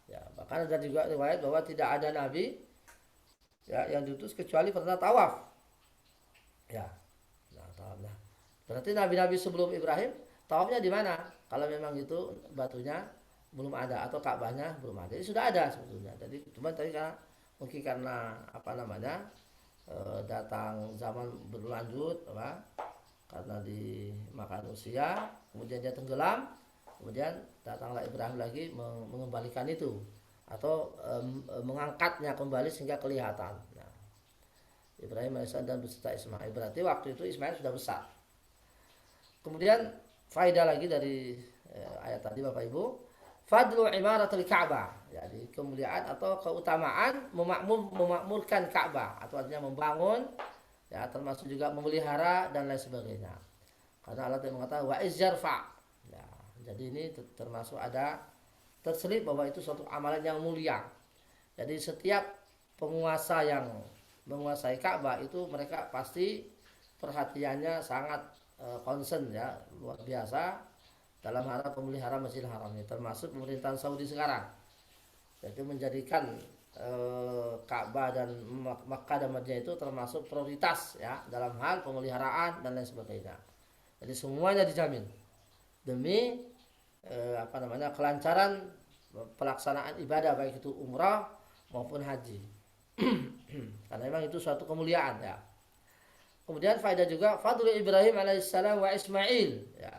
Ya, bahkan ada juga riwayat bahwa tidak ada nabi, ya, yang diutus kecuali pernah tawaf. Ya, nah, berarti nabi-nabi sebelum Ibrahim tawafnya di mana? Kalau memang itu batunya belum ada atau Ka'bahnya belum ada, jadi sudah ada sebetulnya. Jadi cuma tadi mungkin karena datang zaman berlanjut, karena dimakan usia, kemudian dia tenggelam, kemudian datanglah Ibrahim lagi mengembalikan itu atau mengangkatnya kembali sehingga kelihatan. Nah, Ibrahim alaihissalam dan beserta Ismail, berarti waktu itu Ismail sudah besar. Kemudian faedah lagi dari ayat tadi, Bapak Ibu, fadlu imaratul Ka'bah, jadi kemuliaan atau keutamaan memakmurkan Ka'bah, atau artinya membangun, ya, termasuk juga memelihara dan lain sebagainya. Karena Allah mengatakan wa izjarfa, ya, jadi ini termasuk ada terselip bahwa itu suatu amalan yang mulia. Jadi setiap penguasa yang menguasai Ka'bah itu mereka pasti perhatiannya sangat concern ya, luar biasa dalam hal pemeliharaan Masjidil Haram ini, termasuk pemerintahan Saudi sekarang, yaitu menjadikan Ka'bah dan Makkah dan Madinah itu termasuk prioritas ya dalam hal pemeliharaan dan lain sebagainya. Jadi semuanya dijamin demi kelancaran pelaksanaan ibadah baik itu umrah maupun haji. Karena memang itu suatu kemuliaan ya. Kemudian faedah juga fadlu Ibrahim alaihissalam wa Ismail ya.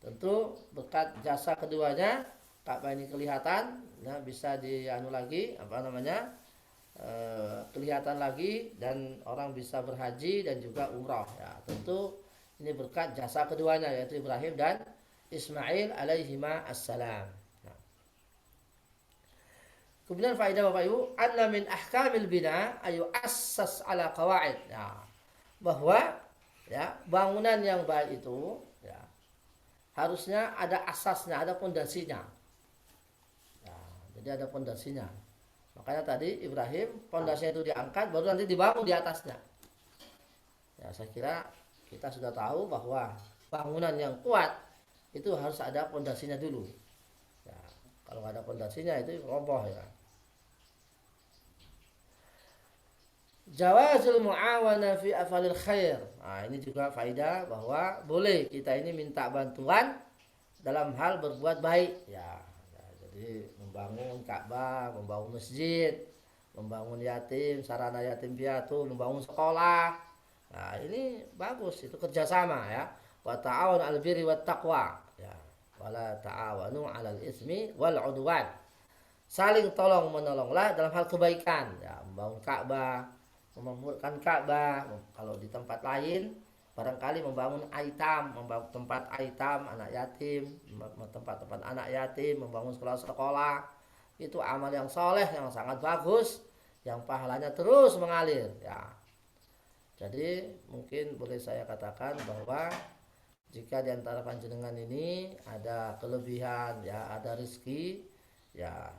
Tentu berkat jasa keduanya Ka'bah ini kelihatan ya, bisa kelihatan lagi dan orang bisa berhaji dan juga umrah ya. Tentu ini berkat jasa keduanya yaitu Ibrahim dan Ismail alaihima assalam. Nah. Kemudian faedah Bapak Ibu, anna min ahkamil bina ayu assas ala qawaid. Nah, bahwa ya bangunan yang baik itu ya harusnya ada asasnya, ada pondasinya. Ya, jadi ada pondasinya. Makanya tadi Ibrahim pondasinya itu diangkat baru nanti dibangun di atasnya. Ya, saya kira kita sudah tahu bahwa bangunan yang kuat itu harus ada pondasinya dulu. Ya, kalau nggak ada pondasinya itu roboh ya. Jawazul mu'awana fi afalil khair. Nah, ini juga faedah bahwa boleh kita ini minta bantuan dalam hal berbuat baik ya. Jadi membangun Ka'bah, membangun masjid, membangun yatim, sarana yatim piatu, membangun sekolah. Nah, ini bagus, itu kerjasama ya. Wa ta'awun 'alal birri wat taqwa ya. Wala ta'awanu 'alal ismi wal 'udwan. Saling tolong menolonglah dalam hal kebaikan ya, membangun Ka'bah, memakmurkan Ka'bah. Kalau di tempat lain barangkali membangun aitam, membangun tempat aitam anak yatim, tempat-tempat anak yatim, membangun sekolah-sekolah, itu amal yang soleh yang sangat bagus, yang pahalanya terus mengalir ya. Jadi mungkin boleh saya katakan bahwa jika di antara panjenengan ini ada kelebihan ya, ada rezeki ya,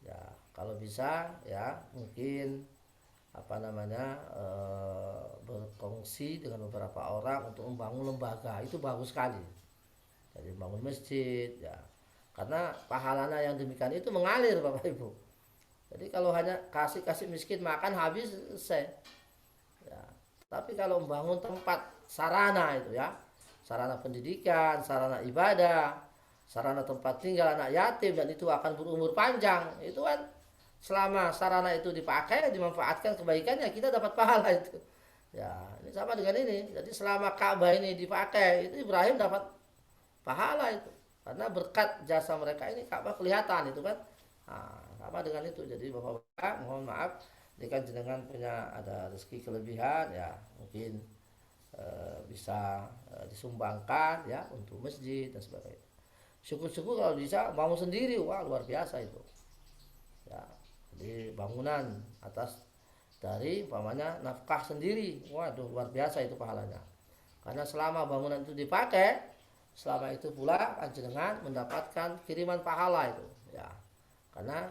ya kalau bisa ya mungkin berkongsi dengan beberapa orang untuk membangun lembaga, itu bagus sekali. Jadi membangun masjid ya, karena pahalanya yang demikian itu mengalir Bapak Ibu. Jadi kalau hanya kasih miskin makan habis selesai ya. Tapi kalau membangun tempat sarana itu ya, sarana pendidikan, sarana ibadah, sarana tempat tinggal anak yatim, dan itu akan berumur panjang, itu kan selama sarana itu dipakai, dimanfaatkan kebaikannya, kita dapat pahala itu. Ya, ini sama dengan ini. Jadi selama Ka'bah ini dipakai, itu Ibrahim dapat pahala itu. Karena berkat jasa mereka ini Ka'bah kelihatan itu kan. Nah, sama dengan itu. Jadi Bapak-bapak, mohon maaf jika jenengan punya ada rezeki kelebihan ya, mungkin bisa disumbangkan ya untuk masjid dan sebagainya. Syukur-syukur kalau bisa bangun sendiri, wah luar biasa itu. Ya. Jadi bangunan atas dari umpamanya nafkah sendiri, waduh luar biasa itu pahalanya. Karena selama bangunan itu dipakai, selama itu pula panjenengan mendapatkan kiriman pahala itu ya. Karena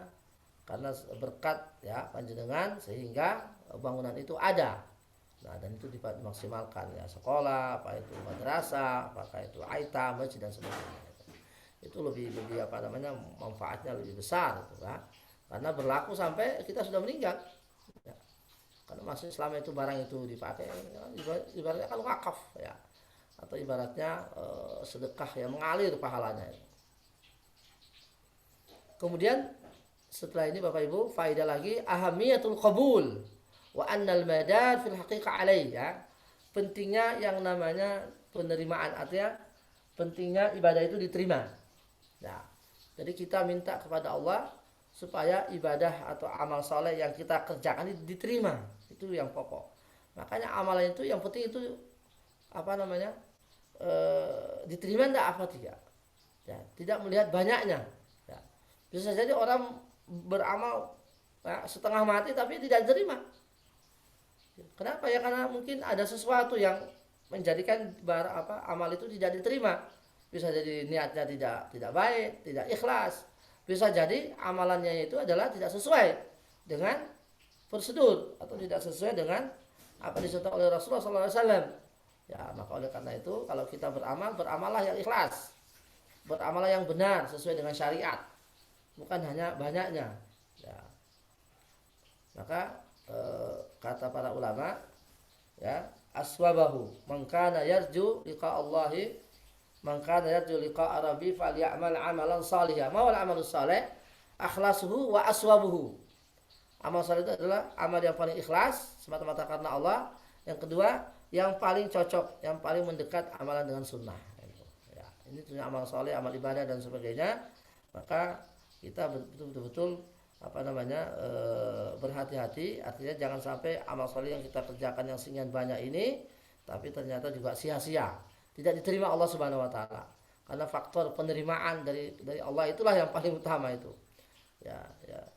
berkat ya panjenengan sehingga bangunan itu ada. Nah, dan itu dimaksimalkan ya, sekolah, apa itu madrasah, apakah itu aitam, masjid dan sebagainya. Itu lebih manfaatnya lebih besar gitu kan. Karena berlaku sampai kita sudah meninggal ya. Karena masih selama itu barang itu dipakai ya, ibaratnya kan wakaf ya, atau ibaratnya sedekah yang mengalir pahalanya. Kemudian setelah ini Bapak Ibu, faedah lagi ahamiyatul qabul wa annal madar fil haqiqah alaih ya. Pentingnya yang namanya penerimaan, artinya pentingnya ibadah itu diterima. Nah, jadi kita minta kepada Allah supaya ibadah atau amal soleh yang kita kerjakan itu diterima, itu yang pokok. Makanya amalan itu yang penting itu diterima enggak apa tidak ya, tidak melihat banyaknya ya. Bisa jadi orang beramal ya, setengah mati tapi tidak diterima. Kenapa ya? Karena mungkin ada sesuatu yang menjadikan amal itu tidak diterima. Bisa jadi niatnya tidak baik, tidak ikhlas. Bisa jadi amalannya itu adalah tidak sesuai dengan prosedur atau tidak sesuai dengan apa disebut oleh Rasulullah SAW. Ya, maka oleh karena itu kalau kita beramal, beramallah yang ikhlas, beramallah yang benar sesuai dengan syariat, bukan hanya banyaknya. Ya. Maka kata para ulama, ya, aswabahu man kana yarju liqa Allahi man kana yarju liqa Rabbi falyamal amalan salihan. Ma wal amalus salih akhlasuhu wa aswabuhu. Amal saleh itu adalah amal yang paling ikhlas semata-mata karena Allah. Yang kedua, yang paling cocok, yang paling mendekat amalan dengan sunnah. Ya, ini tujuan amal saleh, amal ibadah dan sebagainya. Maka kita betul-betul berhati-hati. Artinya jangan sampai amal saleh yang kita kerjakan yang sekian banyak ini, tapi ternyata juga sia-sia, tidak diterima Allah Subhanahu Wa Taala. Karena faktor penerimaan dari Allah itulah yang paling utama itu. Ya,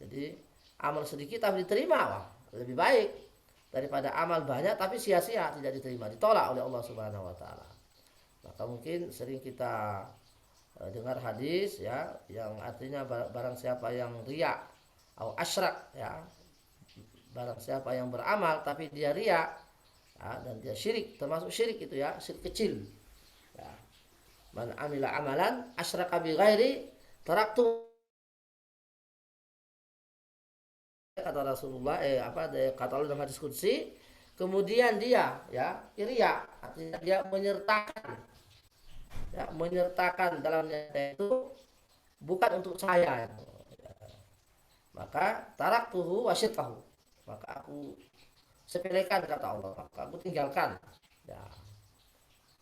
jadi amal sedikit tapi diterima, wah, lebih baik daripada amal banyak tapi sia-sia, tidak diterima, ditolak oleh Allah Subhanahu Wa Taala. Maka mungkin sering kita dengar hadis, ya, yang artinya barang siapa yang riya atau asyrak, ya, barang siapa yang beramal tapi dia riya, ya, dan dia syirik, termasuk syirik itu, ya, syirik kecil, ya. Man amila amalan asyraka bi ghairi taraktu, kata Rasulullah, kata Allah dalam hadis qudsi, kemudian dia, ya, riya, artinya dia menyertakan dalam niatnya itu bukan untuk saya, maka taraktuhu wa syirkahu, maka aku sepelekan, kata Allah, maka aku tinggalkan. Ya,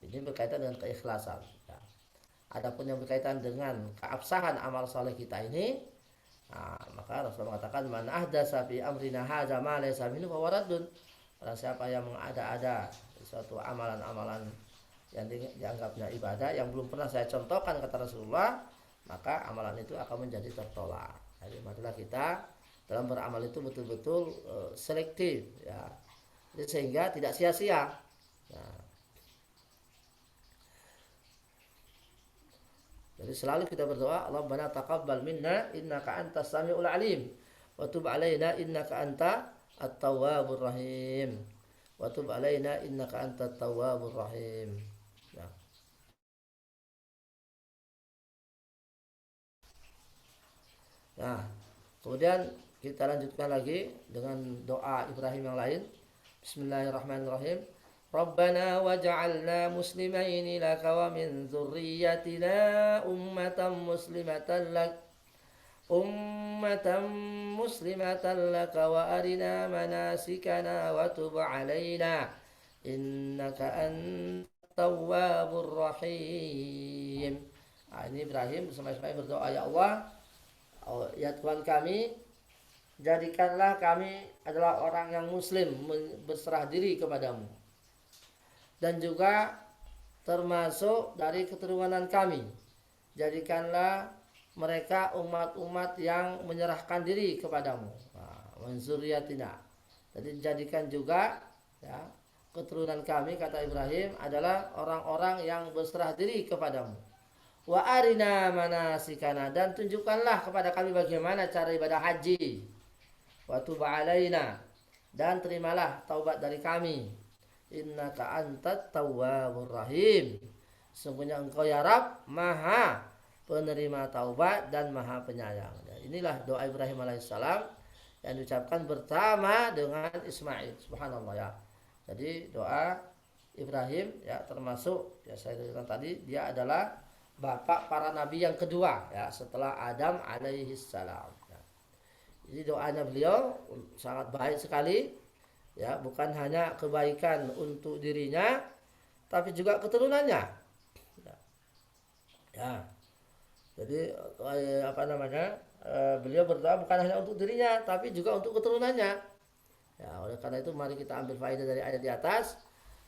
ini berkaitan dengan keikhlasan. Ya. Adapun yang berkaitan dengan keabsahan amal soleh kita ini, nah, maka Rasulullah mengatakan man ahdatsa fi amrina hadza ma laysa minhu fa waraddun. Barang siapa yang mengada-ada suatu amalan-amalan yang dianggapnya ibadah yang belum pernah saya contohkan, kata Rasulullah, maka amalan itu akan menjadi tertolak. Jadi marilah kita dalam beramal itu betul-betul selektif, ya. Jadi sehingga tidak sia-sia. Nah, jadi selalu kita berdoa, Rabbana taqabbal minna innaka antas samiul alim wa tub alaina innaka anta at-tawwabur rahim wa tub alaina innaka antat tawwabur rahim. Ya. Nah, kemudian kita lanjutkan lagi dengan doa Ibrahim yang lain. Bismillahirrahmanirrahim. Rabbana waj'alna muslimaini laka wa min dzurriyyatina ummatan muslimatan laka wa arina manasikana wa tub alaina innaka antat tawwabur rahim. Nah, ini Ibrahim bersama Ismail berdoa, ya Allah, ya Tuhan kami, jadikanlah kami adalah orang yang muslim, berserah diri kepadamu, dan juga termasuk dari keturunan kami. Jadikanlah mereka umat-umat yang menyerahkan diri kepadamu. Manzuriyatina. Jadi jadikan juga, ya, keturunan kami, kata Ibrahim, adalah orang-orang yang berserah diri kepadamu. Wa arina manasikana, dan tunjukkanlah kepada kami bagaimana cara ibadah haji. Wa tub alaina, dan terimalah taubat dari kami. Innaka antat tawwabur rahim. Sungguhnya engkau, ya Rabb, maha penerima taubat dan maha penyayang. Inilah doa Ibrahim alaihissalam yang diucapkan bersama dengan Ismail. Subhanallah, ya. Jadi doa Ibrahim, ya, termasuk, ya, saya katakan tadi, dia adalah bapak para nabi yang kedua, ya, setelah Adam alaihissalam. Ya. Jadi doanya beliau sangat baik sekali, ya, bukan hanya kebaikan untuk dirinya tapi juga keturunannya, ya. Ya. Jadi beliau berdoa bukan hanya untuk dirinya tapi juga untuk keturunannya. Ya, oleh karena itu mari kita ambil faedah dari ayat di atas.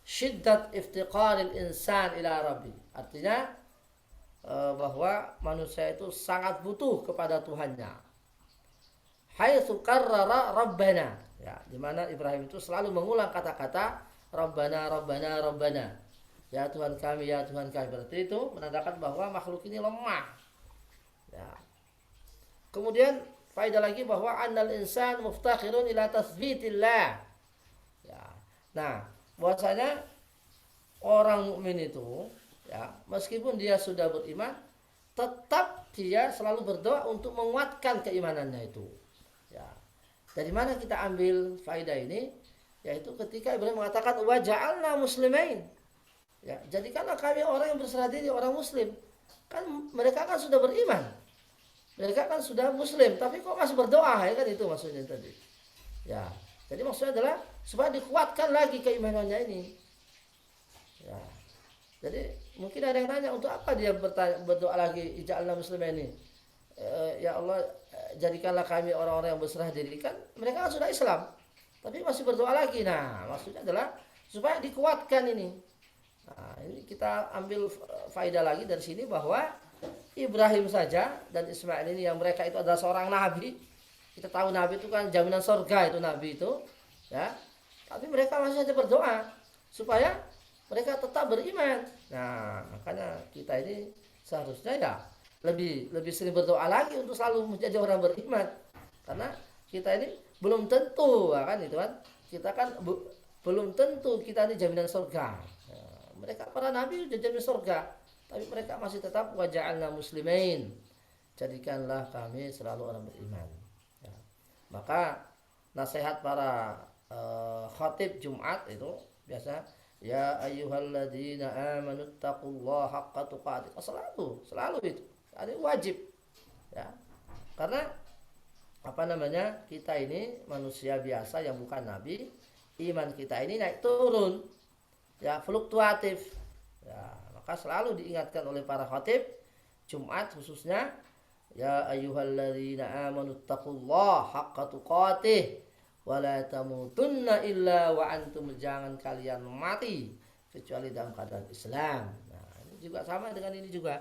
Syiddat iftiqaril insan ila rabbi. Artinya bahwa manusia itu sangat butuh kepada Tuhannya. Haitsu qarrara rabbana. Ya, di mana Ibrahim itu selalu mengulang kata-kata Rabbana, Rabbana, Rabbana. Ya Tuhan kami, ya Tuhan kami. Berarti itu menandakan bahwa makhluk ini lemah. Ya. Kemudian faedah lagi bahwa annal insan muftakhirun ila tasbitillah. Ya. Nah, bahwasanya orang mukmin itu ya, meskipun dia sudah beriman, tetap dia selalu berdoa untuk menguatkan keimanannya itu. Ya. Dari mana kita ambil faedah ini? Yaitu ketika Ibrahim mengatakan wa ja'alna muslimain. Ya, jadikanlah kami orang yang berserah diri, orang muslim. Kan mereka kan sudah beriman. Mereka kan sudah muslim, tapi kok masih berdoa, ya kan itu maksudnya tadi. Ya. Jadi maksudnya adalah supaya dikuatkan lagi keimanannya ini. Ya. Jadi mungkin ada yang tanya untuk apa dia berdoa lagi ija'alna muslimain ini? Ya Allah, jadikanlah kami orang-orang yang berserah diri. Kan mereka kan sudah Islam, tapi masih berdoa lagi. Nah, maksudnya adalah supaya dikuatkan ini. Nah, ini kita ambil faedah lagi dari sini bahwa Ibrahim saja dan Ismail ini yang mereka itu adalah seorang nabi. Kita tahu nabi itu kan jaminan surga, itu nabi itu, ya. Tapi mereka masih saja berdoa supaya mereka tetap beriman. Nah, makanya kita ini seharusnya ya lebih sering berdoa lagi untuk selalu menjadi orang beriman, karena kita ini belum tentu kan itu kan kita kan belum tentu kita ini jaminan surga. Mereka para nabi sudah jaminan surga, tapi mereka masih tetap wa ja'alna muslimain, jadikanlah kami selalu orang beriman. Ya. Maka nasihat para khatib Jumat itu biasa ya ayyuhalladzina amanu taqullaha haqqa tuqatih, selalu itu ada wajib ya, karena apa namanya, kita ini manusia biasa yang bukan nabi, iman kita ini naik turun ya, fluktuatif ya, maka selalu diingatkan oleh para khatib Jumat khususnya ya ayyuhalladzina amanu taqullaha haqqa tuqatih wa la tamutunna illa wa antum, jangan kalian mati kecuali dalam keadaan Islam. Nah, ini juga sama dengan ini juga.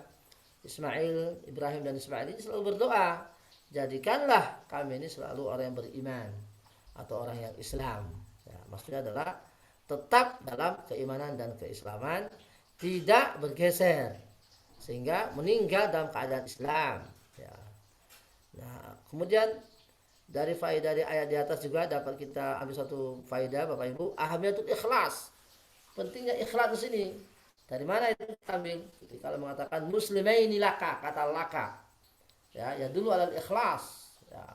Ibrahim dan Ismail ini selalu berdoa, jadikanlah kami ini selalu orang yang beriman atau orang yang Islam. Ya, maksudnya adalah tetap dalam keimanan dan keislaman, tidak bergeser sehingga meninggal dalam keadaan Islam. Ya. Nah, kemudian dari faedah dari ayat di atas juga dapat kita ambil satu faedah, Bapak Ibu, ahamiyatul ikhlas. Pentingnya ikhlas di sini. Dari mana itu ambil? Jadi kalau mengatakan muslimaini laka, kata laka. Ya dulu alal ikhlas. Ya,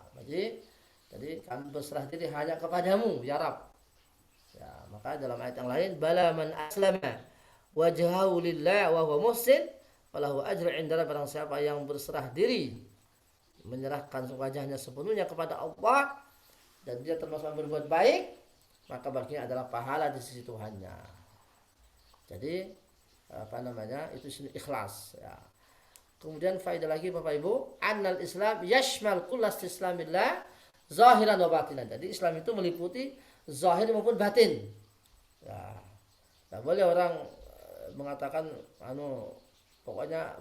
jadi kami berserah diri hanya kepadamu, ya Rabb. Ya, maka dalam ayat yang lain bala man aslama wajhahu lillah wa huwa muhsin falahu ajru 'inda barang siapa yang berserah diri menyerahkan wajahnya sepenuhnya kepada Allah dan dia termasuk berbuat baik, maka baginya adalah pahala di sisi Tuhannya. Jadi apa namanya, itu ikhlas ya. Kemudian faedah lagi Bapak Ibu, annal Islam yashmal kullas islamillah zahiran wa batinan. Jadi Islam itu meliputi zahir maupun batin. Ya. Nah, boleh orang mengatakan pokoknya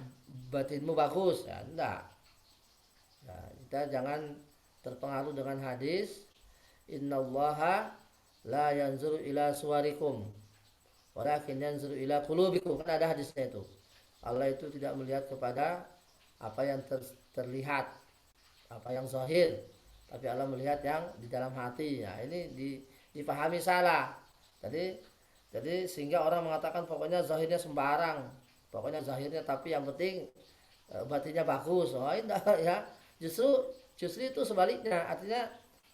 batinmu bagus ya, enggak. Nah, kita jangan terpengaruh dengan hadis innallaha la yanzuru ila suwarikum walakin yanzuru ila qulubikum. Kan ada hadisnya itu. Allah itu tidak melihat kepada apa yang terlihat, apa yang zahir, tapi Allah melihat yang di dalam hati. Nah, ini dipahami salah. Jadi sehingga orang mengatakan pokoknya zahirnya sembarang, pokoknya zahirnya tapi yang penting batinnya bagus. Oh, enggak ya. Justru itu sebaliknya. Artinya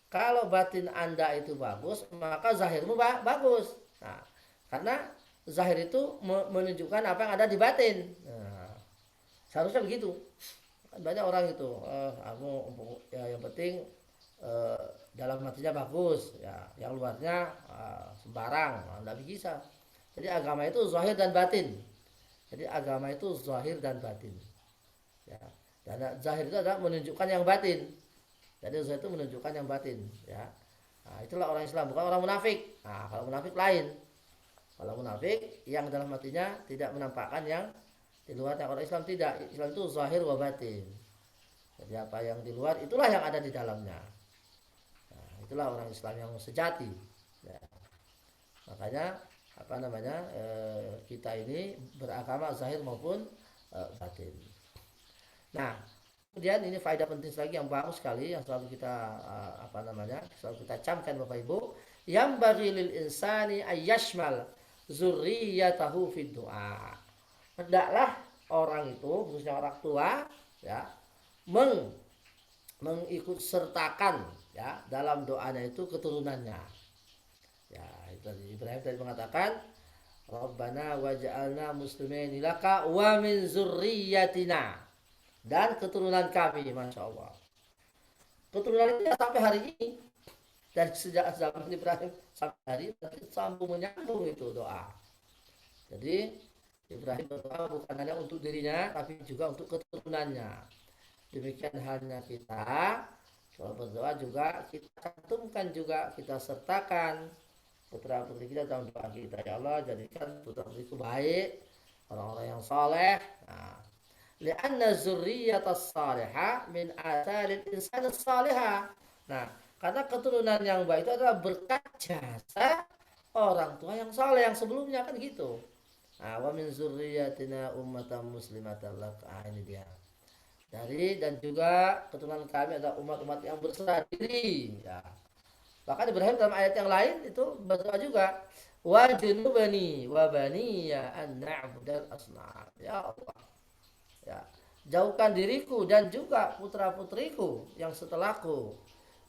kalau batin Anda itu bagus, maka zahirmu bagus. Nah, karena zahir itu menunjukkan apa yang ada di batin. Nah, seharusnya begitu. Banyak orang itu, ya yang penting dalam hatinya bagus, ya yang luarnya sembarang, nggak bisa. Jadi agama itu zahir dan batin. Jadi agama itu zahir dan batin. Ya. Dan zahir itu adalah menunjukkan yang batin. Jadi zahir itu menunjukkan yang batin. Ya. Nah, itulah orang Islam, bukan orang munafik. Nah, kalau munafik lain. Kalau munafik yang dalam hatinya tidak menampakkan yang di luar, orang Islam tidak. Islam itu zahir wa batin. Jadi apa yang di luar itulah yang ada di dalamnya. Nah, itulah orang Islam yang sejati. Ya. Makanya apa namanya, kita ini beragama zahir maupun batin. Nah, Kemudian ini faedah penting lagi yang bagus sekali yang selalu kita selalu kita camkan Bapak Ibu, yang bagi lil insani ayyashmal zurriyatahu fid du'a. Hendaklah orang itu, khususnya orang tua, ya, mengikut sertakan, ya, dalam doanya itu keturunannya. Ya, itu Ibrahim tadi mengatakan, Rabbana waj'alna muslimin laka wa min zurriyatina, dan keturunan kami, masya Allah. Keturunan itu sampai hari ini, dari sejak zaman Ibrahim sampai hari ini sambung menyambung itu doa. Jadi Ibrahim berdoa bukan hanya untuk dirinya, tapi juga untuk keturunannya. Demikian halnya kita, kalau berdoa juga kita cantumkan juga, kita sertakan putra putri kita dalam doa kita. Ya Allah, jadikan putra putriku baik, orang-orang yang soleh. Nah, li'anna zurriyatas salihah min atharil insani salihah. Nah, karena keturunan yang baik itu adalah berkat jasa orang tua yang saleh yang sebelumnya, kan gitu. Nah, wa min zurriyatina ummatan muslimatan lak. Ini dia. Dari dan juga keturunan kami adalah umat-umat yang berserah diri. Ya. Bahkan Ibrahim dalam ayat yang lain itu berdoa juga, wa junubani wa baniya an na'budal asnam. Ya Allah, ya, jauhkan diriku dan juga putra putriku yang setelahku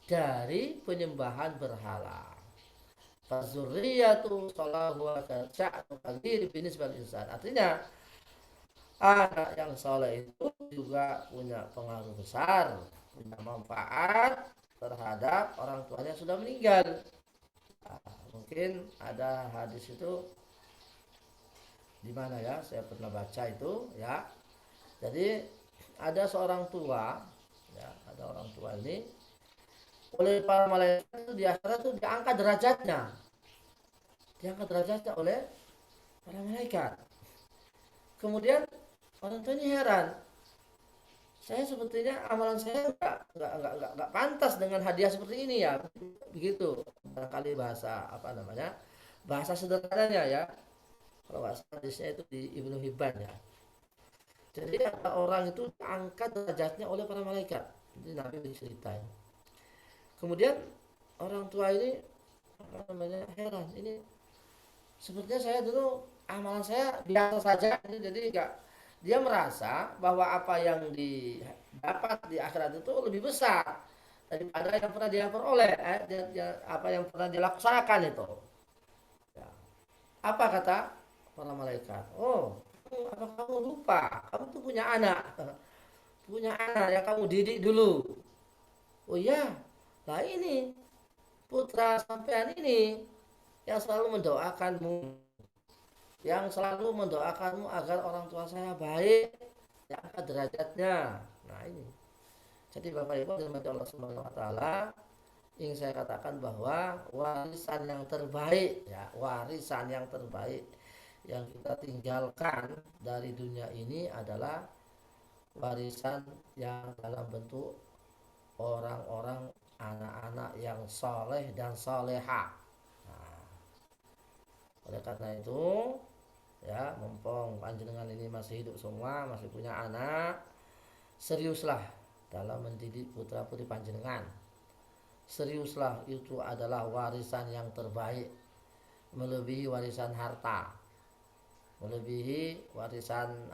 dari penyembahan berhala. Fazurriyatu salahu wa sya'nu kabir binisbal insan. Artinya anak yang soleh itu juga punya pengaruh besar, punya manfaat terhadap orang tuanya yang sudah meninggal. Nah, mungkin ada hadis itu di mana ya, saya pernah baca itu, ya. Jadi ada seorang tua, ya, ada orang tua ini oleh para malaikat itu di akhirat itu diangkat derajatnya oleh para malaikat. Kemudian orang tua ini heran, saya sepertinya amalan saya nggak pantas dengan hadiah seperti ini, ya, begitu. Barangkali bahasa sederhananya, ya, kalau bahasa hadisnya itu di Ibnu Hibban, ya. Jadi ada orang itu diangkat derajatnya oleh para malaikat. Ini Nabi bercerita. Kemudian orang tua ini heran, ini sepertinya saya dulu amalan saya biasa saja, jadi dia merasa bahwa apa yang didapat di akhirat itu lebih besar daripada yang pernah dia peroleh, apa yang pernah dilaksanakan itu. Ya. Apa kata para malaikat? Oh, apa kamu lupa? Kamu tuh punya anak yang kamu didik dulu. Oh iya, lah ini putra sampean ini yang selalu mendoakanmu agar orang tua saya baik, ya, angkat derajatnya. Nah ini. Jadi Bapak Ibu dirahmati Allah Subhanahu wa taala, ingin saya katakan bahwa warisan yang terbaik, ya, warisan yang terbaik yang kita tinggalkan dari dunia ini adalah warisan yang dalam bentuk orang-orang, anak-anak yang soleh dan soleha. Nah, oleh karena itu, ya, mumpung panjenengan ini masih hidup semua, masih punya anak, seriuslah dalam mendidik putra putri panjenengan. Seriuslah, itu adalah warisan yang terbaik, melebihi warisan harta, melebihi warisan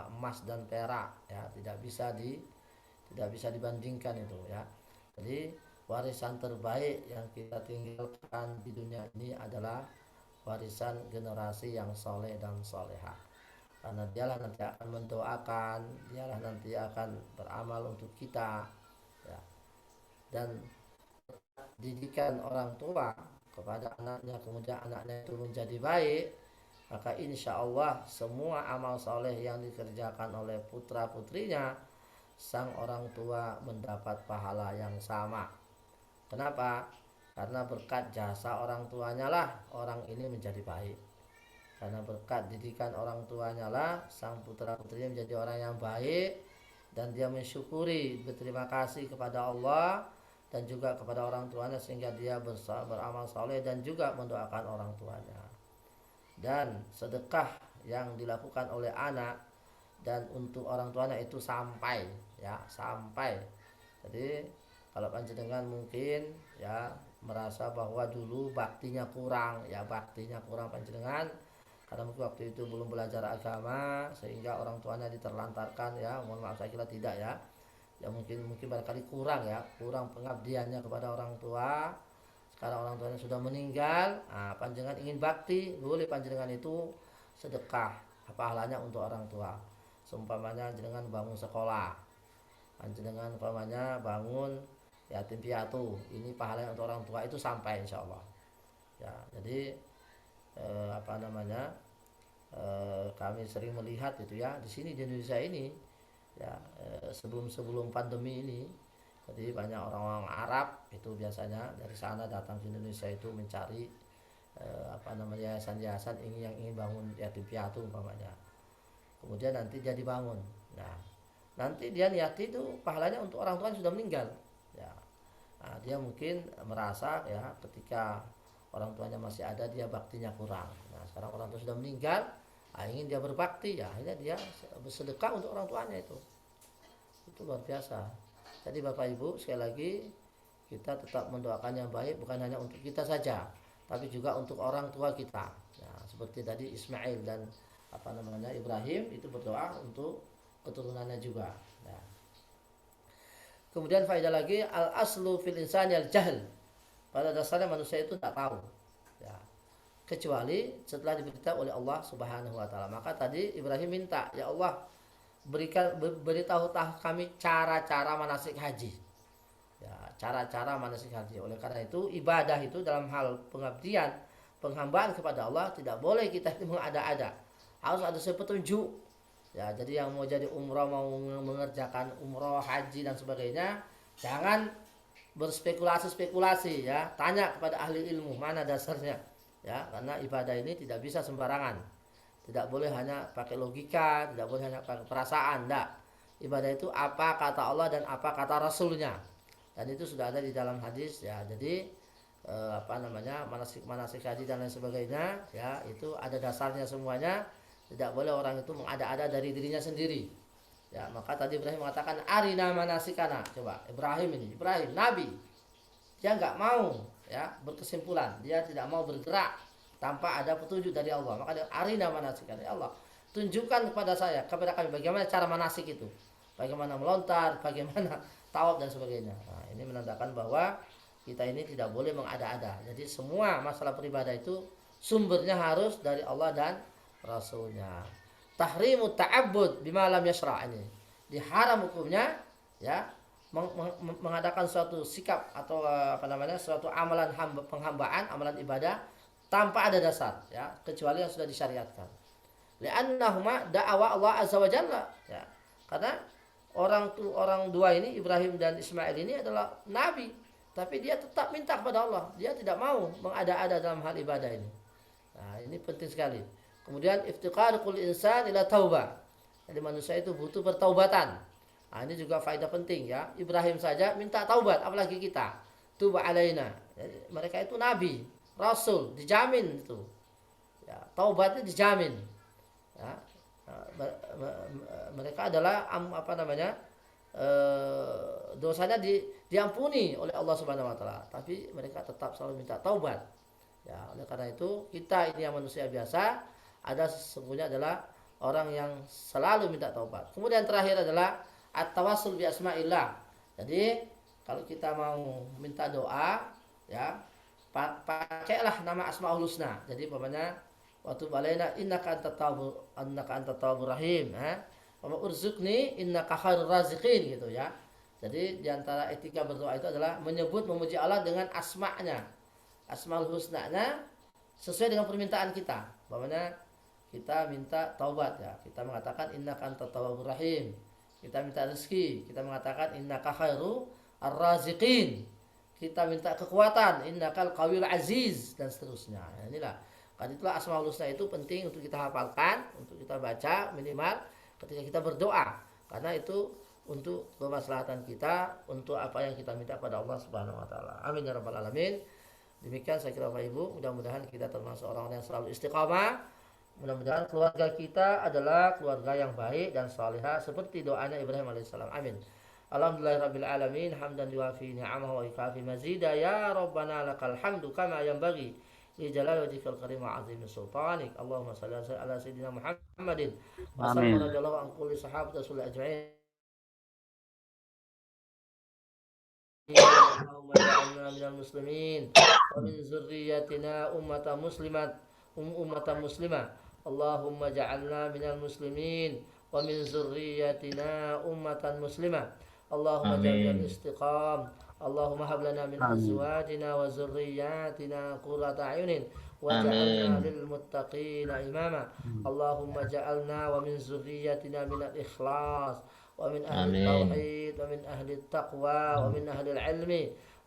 emas dan perak, ya, tidak bisa dibandingkan itu, ya. Jadi warisan terbaik yang kita tinggalkan di dunia ini adalah warisan generasi yang soleh dan soleha, karena dialah nanti akan mendoakan, dialah nanti akan beramal untuk kita, ya. Dan didikan orang tua kepada anaknya, kemudian anaknya itu menjadi baik, maka insya Allah semua amal soleh yang dikerjakan oleh putra putrinya, sang orang tua mendapat pahala yang sama. Kenapa? Karena berkat jasa orang tuanya lah orang ini menjadi baik. Karena berkat didikan orang tuanya lah sang putra putrinya menjadi orang yang baik, dan dia mensyukuri, berterima kasih kepada Allah dan juga kepada orang tuanya, sehingga dia beramal soleh dan juga mendoakan orang tuanya. Dan sedekah yang dilakukan oleh anak dan untuk orang tuanya itu sampai, ya sampai. Jadi kalau panjenengan mungkin ya merasa bahwa dulu baktinya kurang, ya baktinya kurang panjenengan karena mungkin waktu itu belum belajar agama sehingga orang tuanya diterlantarkan, ya mohon maaf saya kira tidak, ya mungkin mungkin barangkali kurang, ya kurang pengabdiannya kepada orang tua. Sekarang orang tuanya sudah meninggal, panjenengan ingin bakti, boleh panjenengan itu sedekah pahalanya untuk orang tua. Seumpamanya jenengan bangun sekolah, panjenengan umpamanya bangun yatim piatu, ini pahalanya untuk orang tua itu sampai insya Allah. Ya, jadi apa namanya, kami sering melihat itu ya di sini di Indonesia ini, ya sebelum pandemi ini, jadi banyak orang-orang Arab itu biasanya dari sana datang ke Indonesia itu mencari apa namanya yayasan-yayasan yang ingin bangun yatim piatu umpamanya. Kemudian nanti dia dibangun. Nah, nanti dia niati itu pahalanya untuk orang tua yang sudah meninggal. Ya. Nah, dia mungkin merasa ya ketika orang tuanya masih ada dia baktinya kurang. Nah, sekarang orang tua sudah meninggal, ingin dia berbakti, ya akhirnya dia bersedekah untuk orang tuanya itu. Itu luar biasa. Jadi Bapak Ibu sekali lagi kita tetap mendoakan yang baik bukan hanya untuk kita saja, tapi juga untuk orang tua kita. Nah, seperti tadi Ismail dan apa namanya Ibrahim itu berdoa untuk keturunannya juga. Nah. Kemudian faedah lagi al aslu fil insani al jahl. Pada dasarnya manusia itu tak tahu. Ya. Kecuali setelah diberitahu oleh Allah Subhanahu wa taala. Maka tadi Ibrahim minta, ya Allah beritahu kami cara-cara manasik haji. Ya, cara-cara manasik haji. Oleh karena itu ibadah itu dalam hal pengabdian, penghambaan kepada Allah tidak boleh kita itu mengada-ada. Harus ada petunjuk. Ya, jadi yang mau jadi umroh, mau mengerjakan umroh, haji dan sebagainya, jangan berspekulasi-spekulasi, ya. Tanya kepada ahli ilmu mana dasarnya. Ya, karena ibadah ini tidak bisa sembarangan. Tidak boleh hanya pakai logika, tidak boleh hanya pakai perasaan, enggak. Ibadah itu apa kata Allah dan apa kata Rasulnya. Dan itu sudah ada di dalam hadis, ya. Jadi apa namanya manasik haji dan lain sebagainya, ya itu ada dasarnya semuanya. Tidak boleh orang itu mengada-ada dari dirinya sendiri. Ya, maka tadi Ibrahim mengatakan arina manasikana. Coba Ibrahim Nabi. Dia nggak mau, ya, berkesimpulan. Dia tidak mau bergerak tanpa ada petunjuk dari Allah. Maka dia arina manasikana. Ya Allah, tunjukkan kepada kami bagaimana cara manasik itu. Bagaimana melontar, bagaimana tawaf dan sebagainya. Nah, ini menandakan bahwa kita ini tidak boleh mengada-ada. Jadi semua masalah beribadah itu sumbernya harus dari Allah dan Rasulnya. Tahrimu ta'abbud bima lam yasra' ini diharam hukumnya, ya, mengadakan suatu sikap atau apa namanya suatu amalan penghambaan, amalan ibadah tanpa ada dasar, ya, kecuali yang sudah disyariatkan. Li'annahuma da'awa Allah azza wa jalla, ya. Karena orang dua ini Ibrahim dan Ismail ini adalah nabi, tapi dia tetap minta kepada Allah. Dia tidak mau mengada-ada dalam hal ibadah ini. Nah, ini penting sekali. Kemudian iftiqarul insan ila taubah. Jadi manusia itu butuh pertaubatan. Nah, ini juga faedah penting, ya. Ibrahim saja minta taubat, apalagi kita. Tuba alaina. Jadi, mereka itu nabi, rasul, dijamin itu. Ya, taubatnya dijamin. Ya. Mereka adalah apa namanya? Dosanya diampuni oleh Allah Subhanahu wa taala, tapi mereka tetap selalu minta taubat. Ya, oleh karena itu kita ini yang manusia biasa ada sesungguhnya adalah orang yang selalu minta taubat. Kemudian terakhir adalah at-tawassul bi asma'illah. Jadi kalau kita mau minta doa, ya, pakailah nama Asmaul Husna. Jadi umpamanya waktu balaina innaka antat tawwabur rahim, wa urzuqni innaka khairur raziqin, gitu, ya. Jadi diantara etika berdoa itu adalah menyebut memuji Allah dengan asma'nya, Asmaul Husna-nya sesuai dengan permintaan kita. Umpamanya kita minta taubat, ya, kita mengatakan innaka antat tawwabur rahim. Kita minta rezeki, kita mengatakan innaka khairu ar-raziqin. Kita minta kekuatan, innakal qawiyul aziz, dan seterusnya. Nah, inilah. Kan itulah Asmaul Husna itu penting untuk kita hafalkan, untuk kita baca minimal ketika kita berdoa. Karena itu untuk kemaslahatan kita, untuk apa yang kita minta pada Allah Subhanahu wa taala. Amin ya rabbal alamin. Demikian saya kira Bapak Ibu, mudah-mudahan kita termasuk orang yang selalu istiqamah Mudah-mudahan keluarga kita adalah keluarga yang baik dan salihah seperti doanya Ibrahim alaihissalam. Amin. Alhamdulillahirabbil alamin hamdan yuafi ni'amahu wa yukafi mazida ya rabbana lakal hamdu kama yanbaghi li jalali wajhikal karim wa azimi sultanik. Allahumma shalli ala sayyidina Muhammadin wa sallam Amin. radhiyallahu an kulli sahabati rasul ajma'in. Allahumma ja'alna minal muslimin wa min zurriyyatina ummatan muslimah. Allahumma ja'alna minal muslimin wa min zurriyyatina ummatan muslimah. Allahumma ja'alna Amin. istiqam. Allahumma hab lana min Amin. azwajina wa zurriyyatina qurrata a'yunin waj'alna Amin. lil muttaqina imama. Allahumma ja'alna wa min zurriyyatina minal ikhlas ومن أهل Amin. التوحيد ومن أهل التقوى ومن أهل العلم.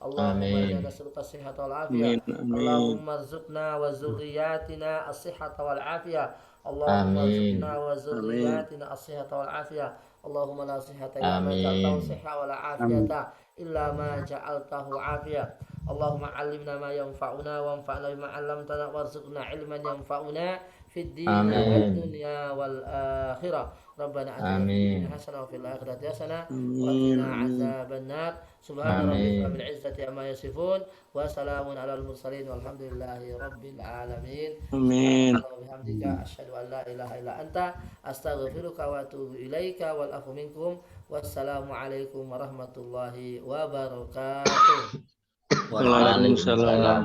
اللهم إنا Amin. نسألك الصحة والعافية. Amin, amin, اللهم ارزقنا وذرياتنا الصحة والعافية. اللهم ارزقنا Amin. amin, وذرياتنا الصحة والعافية. اللهم لا صحة إلا ما جعلته Amin. صحة ولا عافية amin, إلا ما جعلته عافية. اللهم علمنا ما ينفعنا وانفعنا بما علمتنا وارزقنا علما ينفعنا في الدين Amin. والدنيا والآخرة. ربنا آتنا في الدنيا Amin. حسنة وفي الآخرة حسنة amin, وقنا amin. عذاب النار. سبحان ربك رب Amin. العزة عما يصفون وسلام على المرسلين والحمد لله رب العالمين. سبحانك Amin. اللهم وبحمدك أشهد أن لا إله إلا أنت أستغفرك وأتوب إليك والعفو منكم والسلام عليكم ورحمة الله وبركاته. Waalaikumsalam. Waalaikumsalam.